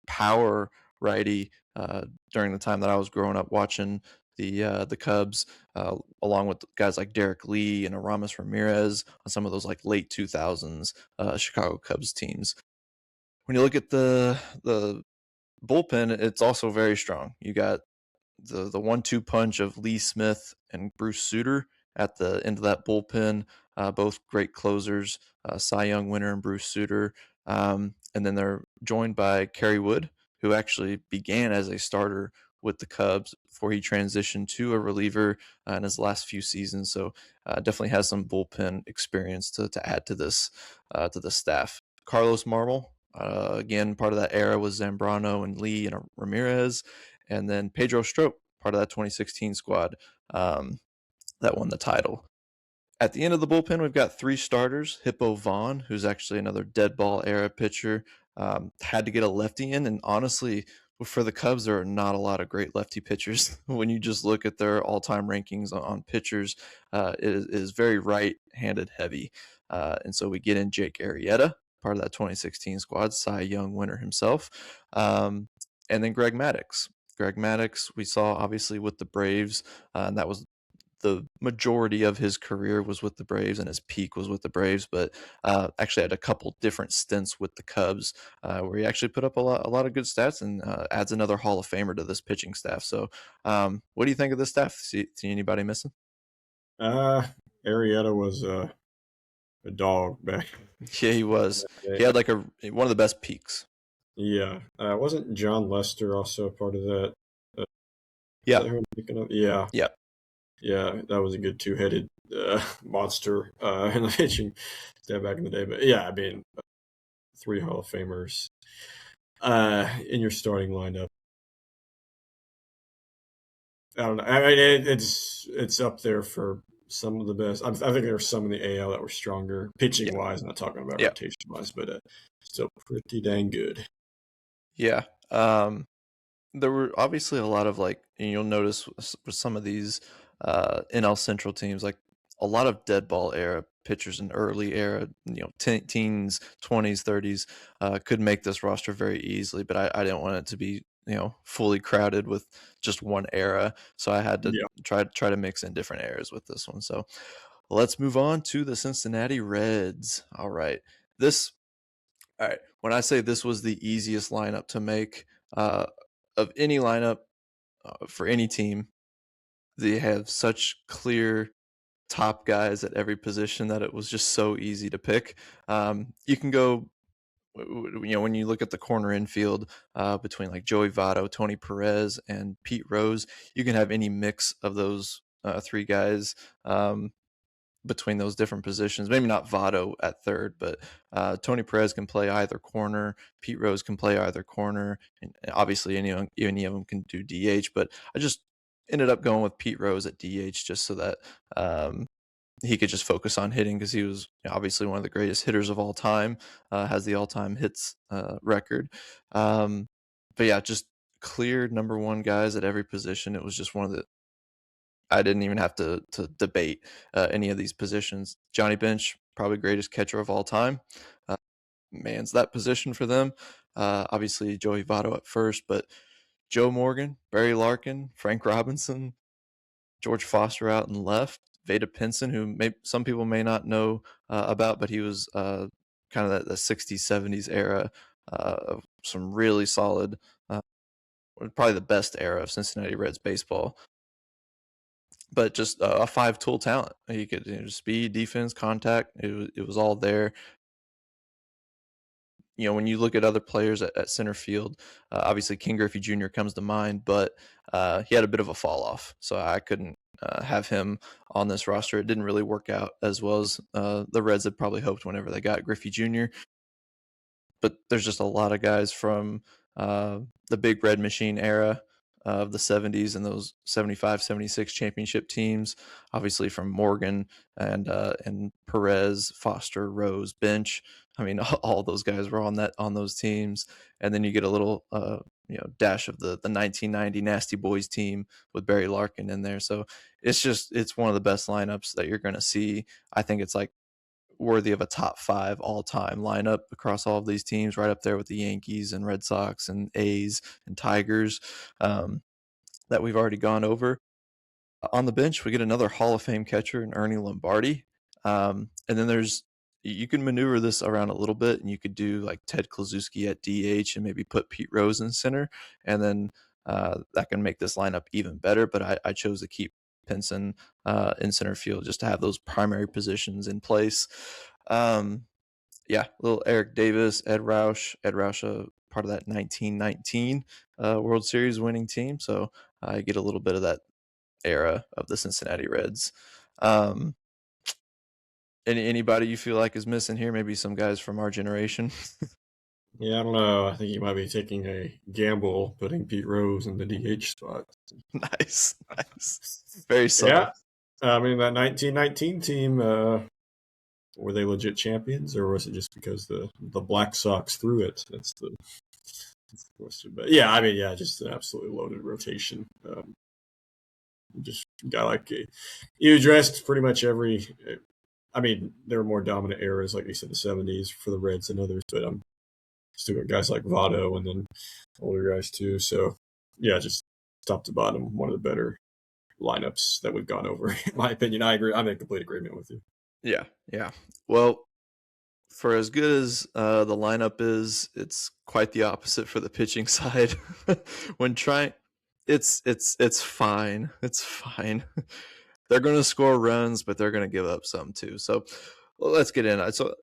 power righty during the time that I was growing up watching the Cubs, along with guys like Derek Lee and Aramis Ramirez on some of those like late 2000s Chicago Cubs teams. When you look at the bullpen, it's also very strong. You got the 1-2 punch of Lee Smith and Bruce Sutter at the end of that bullpen, both great closers, Cy Young winner and Bruce Sutter. And then they're joined by Kerry Wood, who actually began as a starter with the Cubs before he transitioned to a reliever in his last few seasons. So definitely has some bullpen experience to add to this staff. Carlos Marmol, again, part of that era was Zambrano and Lee and Ramirez. And then Pedro Strop, part of that 2016 squad that won the title. At the end of the bullpen, we've got 3 starters. Hippo Vaughn, who's actually another dead ball era pitcher, had to get a lefty in. And honestly, for the Cubs, there are not a lot of great lefty pitchers. When you just look at their all-time rankings on pitchers, it is very right-handed heavy. And so we get in Jake Arrieta, part of that 2016 squad, Cy Young winner himself. And then Greg Maddux. Greg Maddux, we saw obviously with the Braves, and that was the majority of his career was with the Braves, and his peak was with the Braves, but actually had a couple different stints with the Cubs where he actually put up a lot of good stats and adds another Hall of Famer to this pitching staff. So what do you think of this staff? See anybody missing? Arrieta was a dog back. Yeah, he was. He had like one of the best peaks. Yeah. Wasn't John Lester also a part of that? Yeah. Is that who I'm thinking of? Yeah. Yeah. Yeah, that was a good 2-headed monster in the pitching staff back in the day. But yeah, I mean, 3 Hall of Famers in your starting lineup. I don't know. I mean, it's up there for some of the best. I think there were some in the AL that were stronger pitching wise. I'm not talking about rotation wise, but still pretty dang good. Yeah. There were obviously a lot of like, and you'll notice with some of these NL Central teams, like a lot of dead ball era pitchers in early era, teens, 20s, 30s, could make this roster very easily. But I didn't want it to be fully crowded with just one era, so I had to try to mix in different eras with this one. So let's move on to the Cincinnati Reds. All right, when I say this was the easiest lineup to make of any lineup for any team, they have such clear top guys at every position that it was just so easy to pick. You can go, when you look at the corner infield between like Joey Votto, Tony Perez, and Pete Rose, you can have any mix of those 3 guys between those different positions. Maybe not Votto at third, but Tony Perez can play either corner. Pete Rose can play either corner, and obviously any of them can do DH. But I just ended up going with Pete Rose at DH just so that he could just focus on hitting, because he was obviously one of the greatest hitters of all time, has the all-time hits record. But yeah, just clear number 1 guys at every position. It was just one of the, I didn't even have to debate any of these positions. Johnny Bench, probably greatest catcher of all time, mans that position for them. Obviously Joey Votto at first, but Joe Morgan, Barry Larkin, Frank Robinson, George Foster out and left, Veda Pinson, who some people may not know about, but he was kind of the 60s, 70s era of some really solid, probably the best era of Cincinnati Reds baseball. But just a 5-tool talent. He could speed, defense, contact. It was all there. When you look at other players at center field, obviously King Griffey Jr. comes to mind, but he had a bit of a fall off, so I couldn't have him on this roster. It didn't really work out as well as the Reds had probably hoped whenever they got Griffey Jr. but there's just a lot of guys from the Big Red Machine era of the 70s and those 75, 76 championship teams, obviously from Morgan and Perez, Foster, Rose, Bench. I mean, all those guys were on those teams. And then you get a little dash of the 1990 Nasty Boys team with Barry Larkin in there. So it's one of the best lineups that you're going to see. I think it's like worthy of a top 5 all-time lineup across all of these teams, right up there with the Yankees and Red Sox and A's and Tigers that we've already gone over. On the bench, we get another Hall of Fame catcher in Ernie Lombardi. And then you can maneuver this around a little bit, and you could do like Ted Kluszewski at DH and maybe put Pete Rose in center, and then that can make this lineup even better. But I chose to keep Pinson in center field just to have those primary positions in place. Little Eric Davis, Ed Roush, part of that 1919 World Series winning team. So I get a little bit of that era of the Cincinnati Reds. Anybody you feel like is missing here? Maybe some guys from our generation. Yeah, I don't know. I think you might be taking a gamble putting Pete Rose in the DH spot. Nice. Very subtle. Yeah. I mean, that 1919 team, were they legit champions, or was it just because the Black Sox threw it? That's the question. But yeah, I mean, yeah, just an absolutely loaded rotation. Just got like you addressed pretty much every. I mean, there were more dominant eras, like you said, the 70s for the Reds and others, but still got guys like Votto and then older guys too. So yeah, just top to bottom, one of the better lineups that we've gone over, in my opinion. I agree. I'm in complete agreement with you. Yeah. Well, for as good as the lineup is, it's quite the opposite for the pitching side. When trying, it's fine. It's fine. They're going to score runs, but they're going to give up some too. So let's get in. So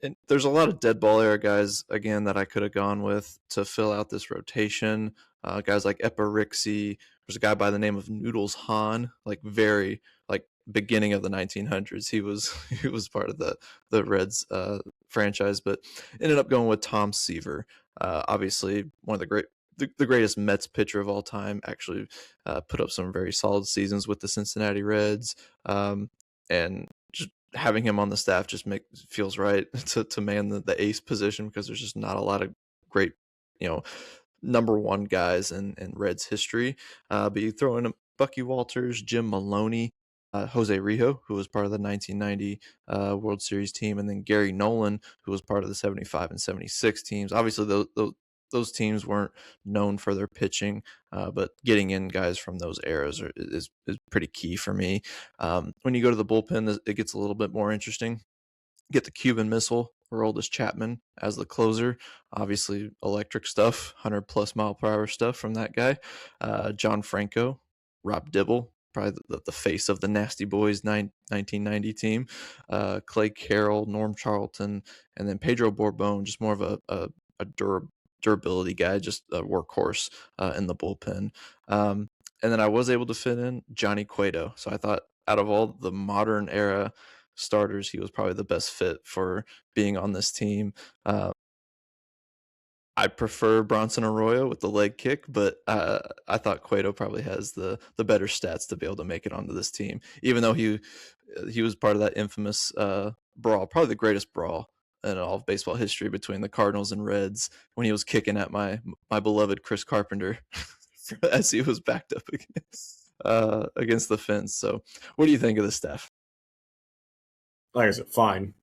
and there's a lot of dead ball era guys again that I could have gone with to fill out this rotation. Guys like Eparixi. There's a guy by the name of Noodles Hahn, like very like beginning of the 1900s. He was part of the Reds franchise, but ended up going with Tom Seaver. Obviously, one of the greatest Mets pitcher of all time. Actually, put up some very solid seasons with the Cincinnati Reds, and just having him on the staff just feels right to man the ace position, because there's just not a lot of great, number one guys in Reds history. But you throw in Bucky Walters, Jim Maloney, Jose Rijo, who was part of the 1990 World Series team, and then Gary Nolan, who was part of the 75 and 76 teams. Obviously, those teams weren't known for their pitching, but getting in guys from those eras is pretty key for me. When you go to the bullpen, it gets a little bit more interesting. Get the Cuban Missile, Aroldis Chapman as the closer. Obviously, electric stuff, 100+ mile per hour stuff from that guy. John Franco, Rob Dibble, probably the face of the Nasty Boys 1990 team. Clay Carroll, Norm Charlton, and then Pedro Borbon, just more of a durability guy, just a workhorse in the bullpen. And then I was able to fit in Johnny Cueto. So I thought out of all the modern era starters, he was probably the best fit for being on this team. I prefer Bronson Arroyo with the leg kick, but I thought Cueto probably has the better stats to be able to make it onto this team, even though he was part of that infamous brawl, probably the greatest brawl in all of baseball history between the Cardinals and Reds, when he was kicking at my beloved Chris Carpenter as he was backed up against the fence. So what do you think of this, Steph? Like I said, fine.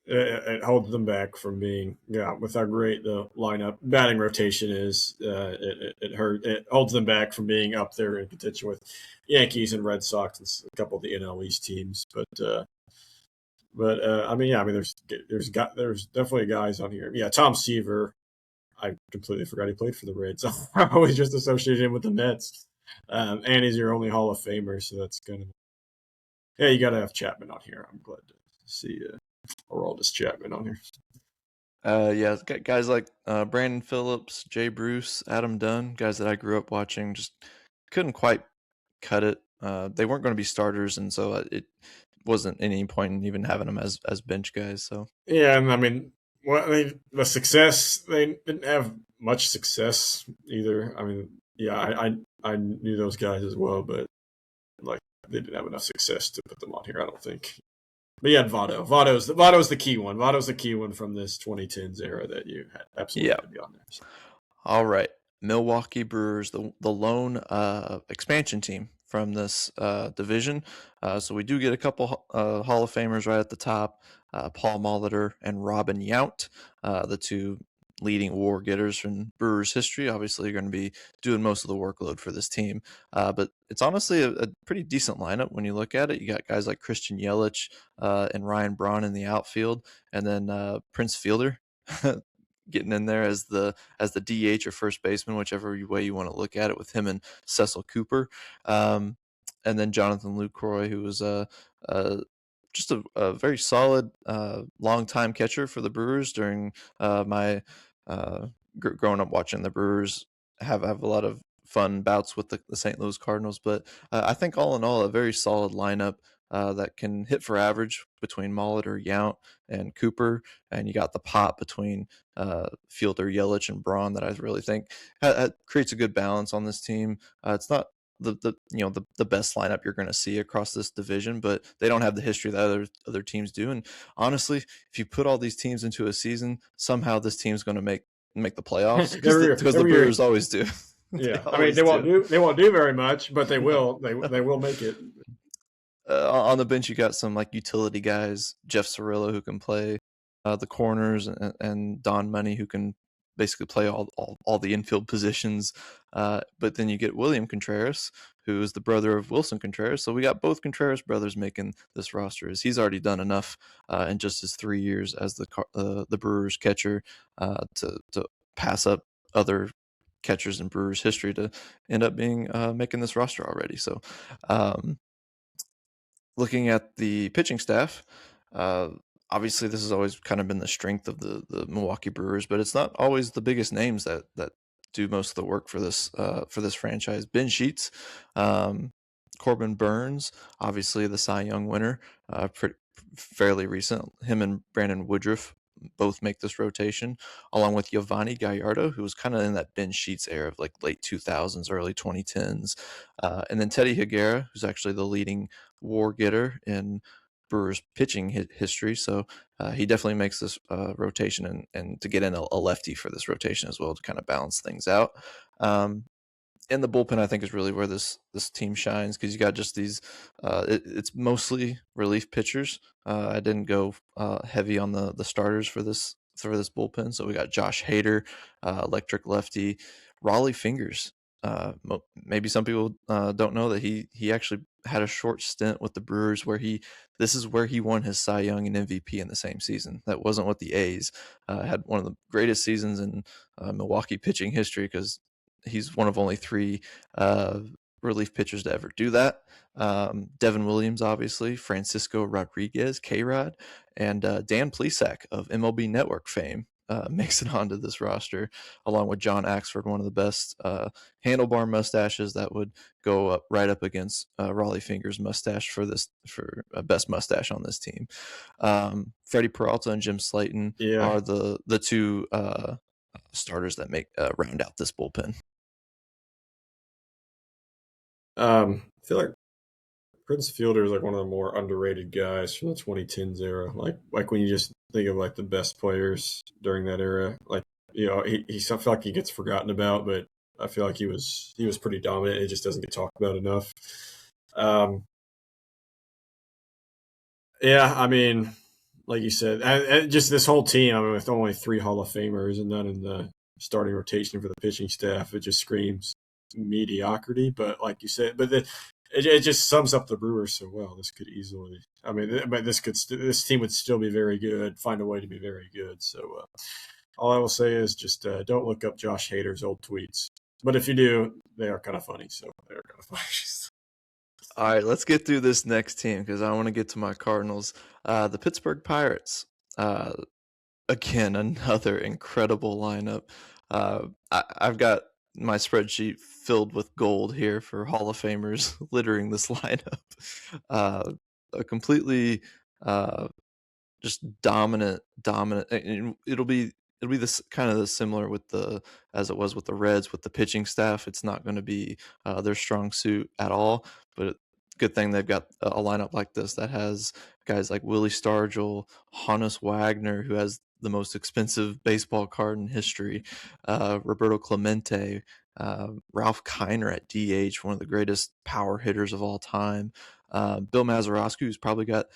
It holds them back from being, with how great the lineup batting rotation is. It holds them back from being up there in contention with Yankees and Red Sox and a couple of the NL East teams. But I mean, there's definitely guys on here. Yeah, Tom Seaver. I completely forgot he played for the Reds. I always just associated him with the Mets. And he's your only Hall of Famer, so that's kind of. Yeah, you got to have Chapman on here. I'm glad to see Aroldis Chapman on here. Guys like Brandon Phillips, Jay Bruce, Adam Dunn, guys that I grew up watching, just couldn't quite cut it. They weren't going to be starters, and so wasn't any point in even having them as bench guys. So yeah, and I mean, the success, they didn't have much success either. I mean, yeah, I knew those guys as well, but like they didn't have enough success to put them on here. I don't think. But yeah, Votto. Votto's the key one. Votto's the key one from this 2010s era that you absolutely had to be on there. So. All right, Milwaukee Brewers, the lone expansion team from this division. So we do get a couple Hall of Famers right at the top. Paul Molitor and Robin Yount, the two leading WAR getters from Brewers history. Obviously, you're going to be doing most of the workload for this team. But it's honestly a pretty decent lineup when you look at it. You got guys like Christian Yelich and Ryan Braun in the outfield, and then Prince Fielder getting in there as the DH or first baseman, whichever way you want to look at it, with him and Cecil Cooper. And then Jonathan Lucroy, who was just a very solid long-time catcher for the Brewers during my growing up watching the Brewers have a lot of fun bouts with the St. Louis Cardinals. But I think all in all, a very solid lineup that can hit for average between Molitor, Yount, and Cooper. And you got the pop between Fielder, Yelich, and Braun that I really think creates a good balance on this team. It's not the best lineup you're going to see across this division, but they don't have the history that other teams do. And honestly, if you put all these teams into a season, somehow this team's going to make the playoffs because the Brewers always do. Yeah, I mean they won't do very much, but they will. They will make it. On the bench, you got some like utility guys, Jeff Cirillo, who can play the corners, and Don Money, who can basically play all the infield positions. But then you get William Contreras, who is the brother of Wilson Contreras. So we got both Contreras brothers making this roster, as he's already done enough in just his 3 years as the Brewers catcher to pass up other catchers in Brewers history to end up being making this roster already. So looking at the pitching staff, obviously this has always kind of been the strength of the Milwaukee Brewers, but it's not always the biggest names that do most of the work for this franchise. Ben Sheets, Corbin Burns, obviously the Cy Young winner, fairly recent. Him and Brandon Woodruff both make this rotation, along with Giovanni Gallardo, who was kind of in that Ben Sheets era of like late 2000s, early 2010s. And then Teddy Higuera, who's actually the leading WAR getter in Brewers pitching history. So he definitely makes this rotation, and to get in a lefty for this rotation as well to kind of balance things out. In the bullpen, I think, is really where this team shines, because you got just these. It's mostly relief pitchers. I didn't go heavy on the starters for this bullpen. So we got Josh Hader, electric lefty, Raleigh Fingers. Maybe some people don't know that he actually had a short stint with the Brewers where this is where he won his Cy Young and MVP in the same season. That wasn't with the A's. Had one of the greatest seasons in Milwaukee pitching history, because he's one of only 3 relief pitchers to ever do that. Devin Williams, obviously, Francisco Rodriguez, K-Rod, and Dan Plesac of MLB Network fame makes it onto this roster, along with John Axford, one of the best handlebar mustaches that would go right up against Raleigh Fingers' mustache for best mustache on this team. Freddie Peralta and Jim Slayton are the two starters that make round out this bullpen. I feel like Prince Fielder is like one of the more underrated guys from the 2010s era. Like when you just think of like the best players during that era, like I feel like he gets forgotten about, but I feel like he was pretty dominant. It just doesn't get talked about enough. Yeah, I mean, like you said, and just this whole team. I mean, with only 3 Hall of Famers and none in the starting rotation for the pitching staff, it just screams mediocrity. But like you said, it just sums up the Brewers so well. This could easily, I mean, this team would still be very good. Find a way to be very good. So all I will say is just don't look up Josh Hader's old tweets. But if you do, they are kind of funny. So they are kind of funny. All right, let's get through this next team, because I want to get to my Cardinals. The Pittsburgh Pirates. Again, another incredible lineup. I've got my spreadsheet filled with gold here for Hall of Famers littering this lineup. a completely just dominant. And it'll be this kind of similar with the as it was with the Reds with the pitching staff. It's not going to be their strong suit at all, but good thing they've got a lineup like this that has guys like Willie Stargell, Hannes Wagner, who has the most expensive baseball card in history, Roberto Clemente, Ralph Kiner at DH, one of the greatest power hitters of all time, Bill Mazeroski, who's probably got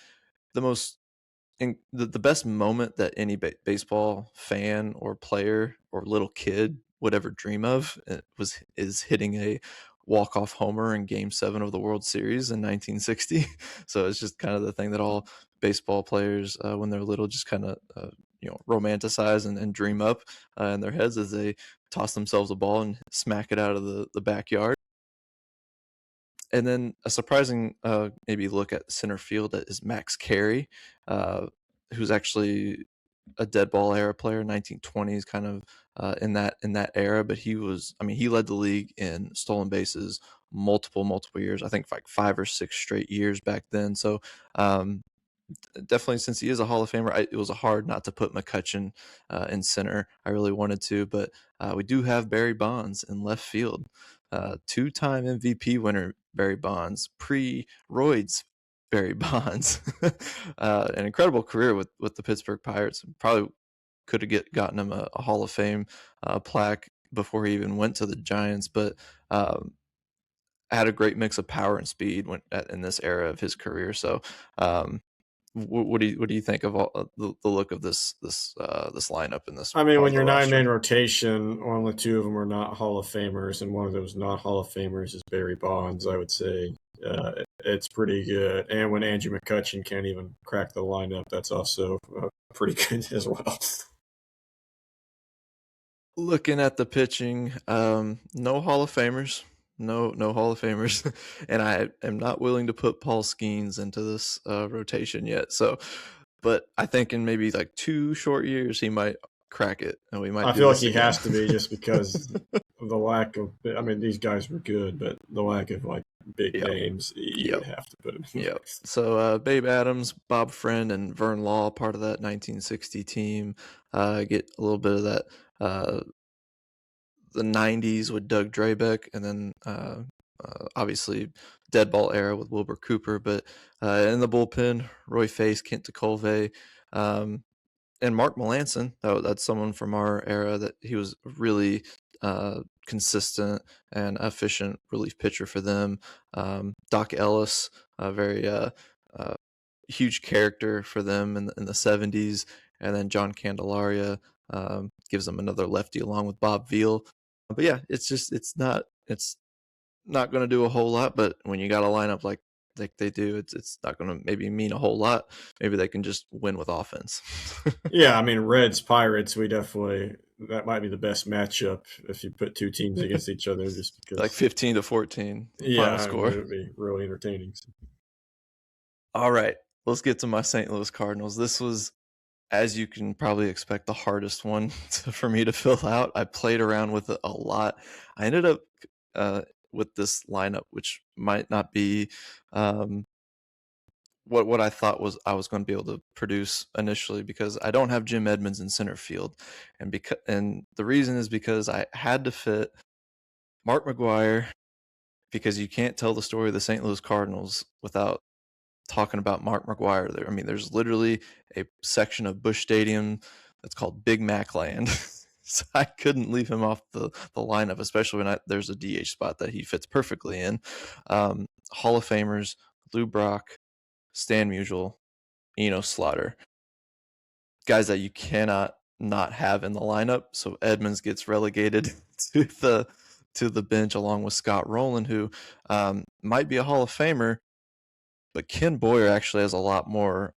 the most the best moment that any baseball fan or player or little kid would ever dream of is hitting a walk-off homer in Game 7 of the World Series in 1960. So it's just kind of the thing that all baseball players, when they're little, just kind of romanticize and dream up in their heads as they toss themselves a ball and smack it out of the backyard. And then a surprising maybe look at center field is Max Carey, who's actually a dead ball era player, 1920s kind of in that era. But he led the league in stolen bases multiple years. I think like 5 or 6 straight years back then. So definitely, since he is a Hall of Famer, it was hard not to put McCutchen in center. I really wanted to, but we do have Barry Bonds in left field. 2-time MVP winner Barry Bonds, pre-roids Barry Bonds. An incredible career with the Pittsburgh Pirates. Probably could have gotten him a Hall of Fame plaque before he even went to the Giants, but had a great mix of power and speed in this era of his career. So what do you think of the look of this lineup in this I mean, part when of the your roster? 9-man rotation, only 2 of them are not Hall of Famers, and one of those not Hall of Famers is Barry Bonds, I would say. It's pretty good. And when Andrew McCutchen can't even crack the lineup, that's also pretty good as well. Looking at the pitching, no Hall of Famers. No Hall of Famers. And I am not willing to put Paul Skeens into this rotation yet. So, but I think in maybe like 2 short years, he might crack it, and we might I do feel like this he again. has to be just because of the lack of. I mean, these guys were good, but the lack of like big Yep. names, you would have to put him. Yep. So Babe Adams, Bob Friend, and Vern Law, part of that 1960 team, get a little bit of that. The 90s with Doug Drabeck, and then obviously dead ball era with Wilbur Cooper. But in the bullpen, Roy Face, Kent DeColve, and Mark Melanson. That's someone from our era that he was really consistent and efficient relief pitcher for them. Doc Ellis, a very huge character for them in the 70s. And then John Candelaria gives them another lefty along with Bob Veal. But yeah, it's not going to do a whole lot. But when you got a lineup like they do, it's not going to maybe mean a whole lot. Maybe they can just win with offense. Yeah, I mean, Reds Pirates, that might be the best matchup if you put 2 teams against each other, just because like 15-14 final score. it would be really entertaining. All right, let's get to my St. Louis Cardinals. This was, as you can probably expect, the hardest one for me to fill out. I played around with it a lot. I ended up with this lineup, which might not be what I thought I was going to be able to produce initially, because I don't have Jim Edmonds in center field, and the reason is because I had to fit Mark McGwire, because you can't tell the story of the St. Louis Cardinals without talking about Mark McGwire. There, I mean, there's literally a section of Busch Stadium that's called Big Mac Land. So I couldn't leave him off the lineup, especially when there's a DH spot that he fits perfectly in. Hall of Famers, Lou Brock, Stan Musial, Slaughter. Guys that you cannot not have in the lineup. So Edmonds gets relegated to the bench along with Scott Rowland, who might be a Hall of Famer, but Ken Boyer actually has a lot more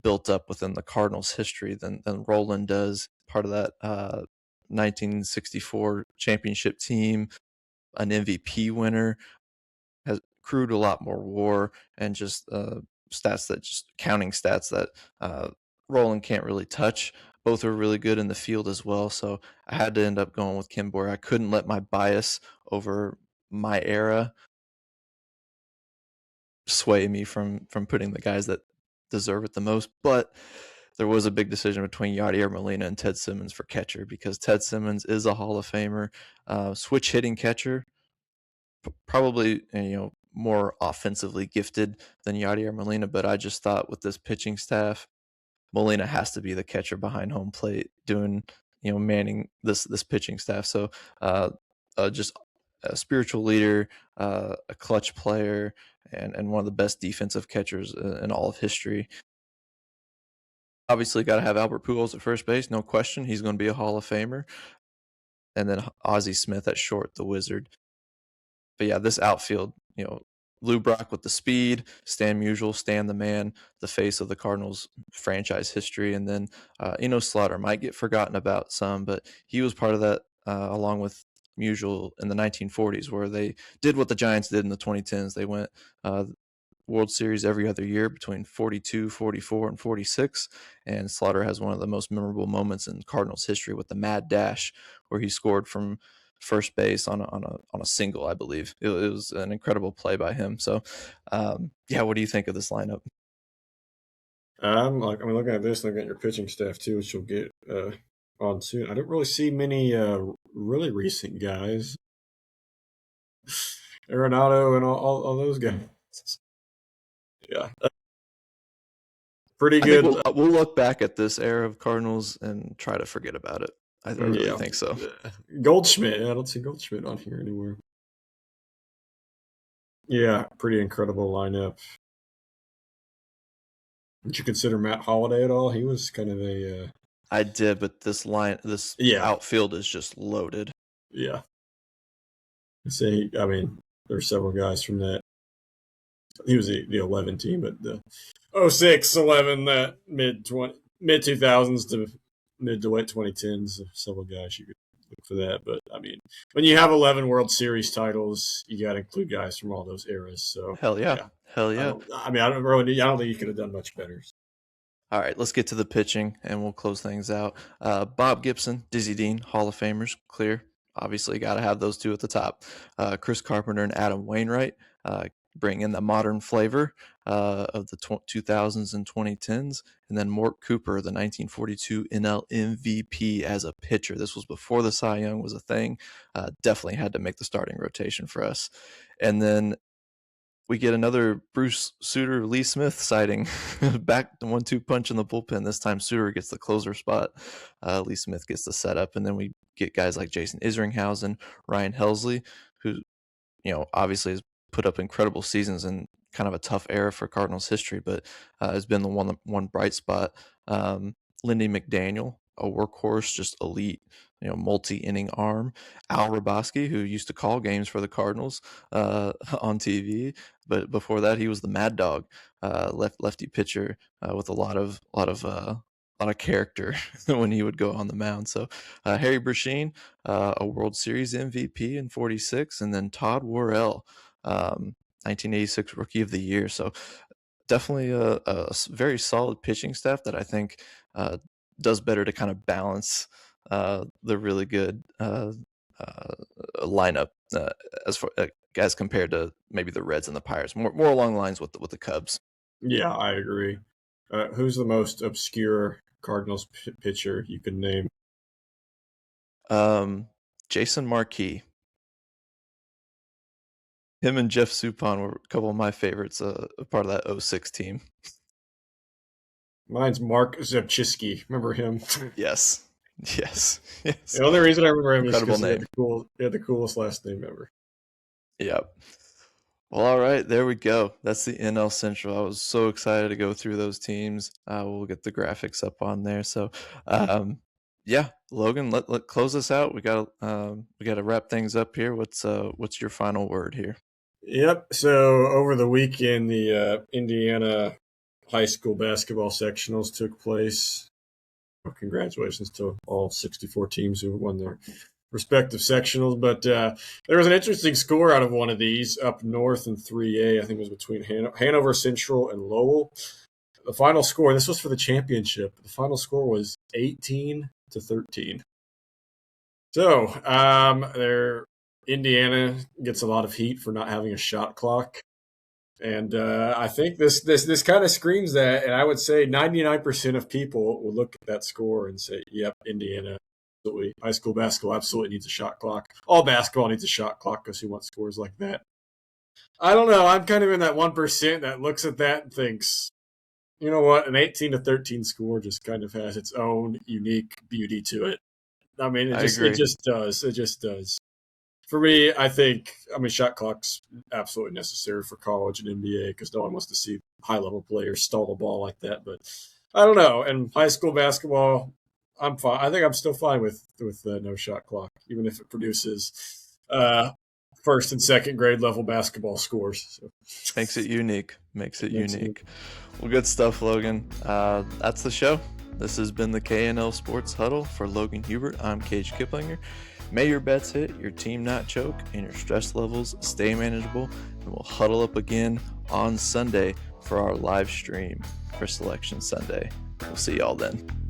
built up within the Cardinals' history than Rowland does. Part of that 1964 championship team, an MVP winner, has accrued a lot more WAR and just counting stats that Rowland can't really touch. Both are really good in the field as well, so I had to end up going with Ken Boyer. I couldn't let my bias over my era sway me from putting the guys that deserve it the most. But there was a big decision between Yadier Molina and Ted Simmons for catcher, because Ted Simmons is a Hall of Famer, switch hitting catcher, probably more offensively gifted than Yadier Molina. But I just thought with this pitching staff, Molina has to be the catcher behind home plate, doing manning this pitching staff. So just a spiritual leader, a clutch player, and one of the best defensive catchers in all of history. Obviously, got to have Albert Pujols at first base, no question. He's going to be a Hall of Famer. And then Ozzie Smith at short, the Wizard. But yeah, this outfield, Lou Brock with the speed, Stan Musial, Stan the man, the face of the Cardinals franchise history. And then Slaughter might get forgotten about some, but he was part of that along with Musial in the 1940s, where they did what the Giants did in the 2010s. They went World Series every other year between 42, 44, and 46. And Slaughter has one of the most memorable moments in Cardinals history with the mad dash, where he scored from first base on a single, I believe. It was an incredible play by him. So, what do you think of this lineup? Looking at this, looking at your pitching staff too, which you'll get on soon. I don't really see many really recent guys. Arenado and all those guys. Yeah. Pretty good. We'll look back at this era of Cardinals and try to forget about it. I really think so. Goldschmidt. I don't see Goldschmidt on here anywhere. Yeah, pretty incredible lineup. Did you consider Matt Holliday at all? He was kind of a... I did, but this outfield is just loaded. Yeah. There's several guys from that. He was the 11 team, but the 06, 11, that mid-2000s to mid to late 2010s, several guys you could look for that. But, when you have 11 World Series titles, you got to include guys from all those eras. So Hell yeah. I don't think you could have done much better. All right, let's get to the pitching, and we'll close things out. Bob Gibson, Dizzy Dean, Hall of Famers, clear. Obviously, got to have those two at the top. Chris Carpenter and Adam Wainwright bring in the modern flavor of the 2000s and 2010s. And then Mort Cooper, the 1942 NL MVP as a pitcher. This was before the Cy Young was a thing. Definitely had to make the starting rotation for us. And then we get another Bruce Sutter, Lee Smith sighting. Back the 1-2 punch in the bullpen. This time Sutter gets the closer spot. Lee Smith gets the setup. And then we get guys like Jason Isringhausen, Ryan Helsley, who, obviously has put up incredible seasons in kind of a tough era for Cardinals history, but has been the one bright spot. Lindy McDaniel, a workhorse, just elite, multi-inning arm. Al Raboski, who used to call games for the Cardinals on TV, but before that he was the Mad Dog, lefty pitcher with a lot of character when he would go on the mound. So Harry Brecheen, a World Series MVP in 46, and then Todd Worrell, 1986 Rookie of the Year. So definitely a very solid pitching staff that I think does better to kind of balance the really good lineup as compared to maybe the Reds and the Pirates. More along the lines with the Cubs. Yeah, I agree. Who's the most obscure Cardinals pitcher you can name? Jason Marquis. Him and Jeff Suppan were a couple of my favorites, part of that 06 team. Mine's Mark Zebchiski. Remember him? Yes. The only reason I remember him is because he had the coolest last name ever. Yep. Well, all right, there we go. That's the NL Central. I was so excited to go through those teams. We'll get the graphics up on there. So, Logan, let close us out. We got to wrap things up here. What's your final word here? Yep. So over the weekend, the Indiana high school basketball sectionals took place. Well, congratulations to all 64 teams who won their respective sectionals. But there was an interesting score out of one of these up north in 3A. I think it was between Hanover Central and Lowell. The final score, this was for the championship. The final score was 18-13. So Indiana gets a lot of heat for not having a shot clock. And I think this kind of screams that, and I would say 99% of people will look at that score and say, "Yep, Indiana, absolutely. High school basketball absolutely needs a shot clock. All basketball needs a shot clock because who wants scores like that?" I don't know. I'm kind of in that 1% that looks at that and thinks, you know what, an 18-13 score just kind of has its own unique beauty to it. I mean, I agree. it just does. It just does. For me, I think, shot clock's absolutely necessary for college and NBA because no one wants to see high-level players stall the ball like that. But I don't know. And high school basketball, I'm fine. I think I'm still fine with no shot clock, even if it produces first and second grade level basketball scores. So. Makes it unique. Well, good stuff, Logan. That's the show. This has been the KNL Sports Huddle. For Logan Hubert, I'm Cage Kiplinger. May your bets hit, your team not choke, and your stress levels stay manageable. And we'll huddle up again on Sunday for our live stream for Selection Sunday. We'll see y'all then.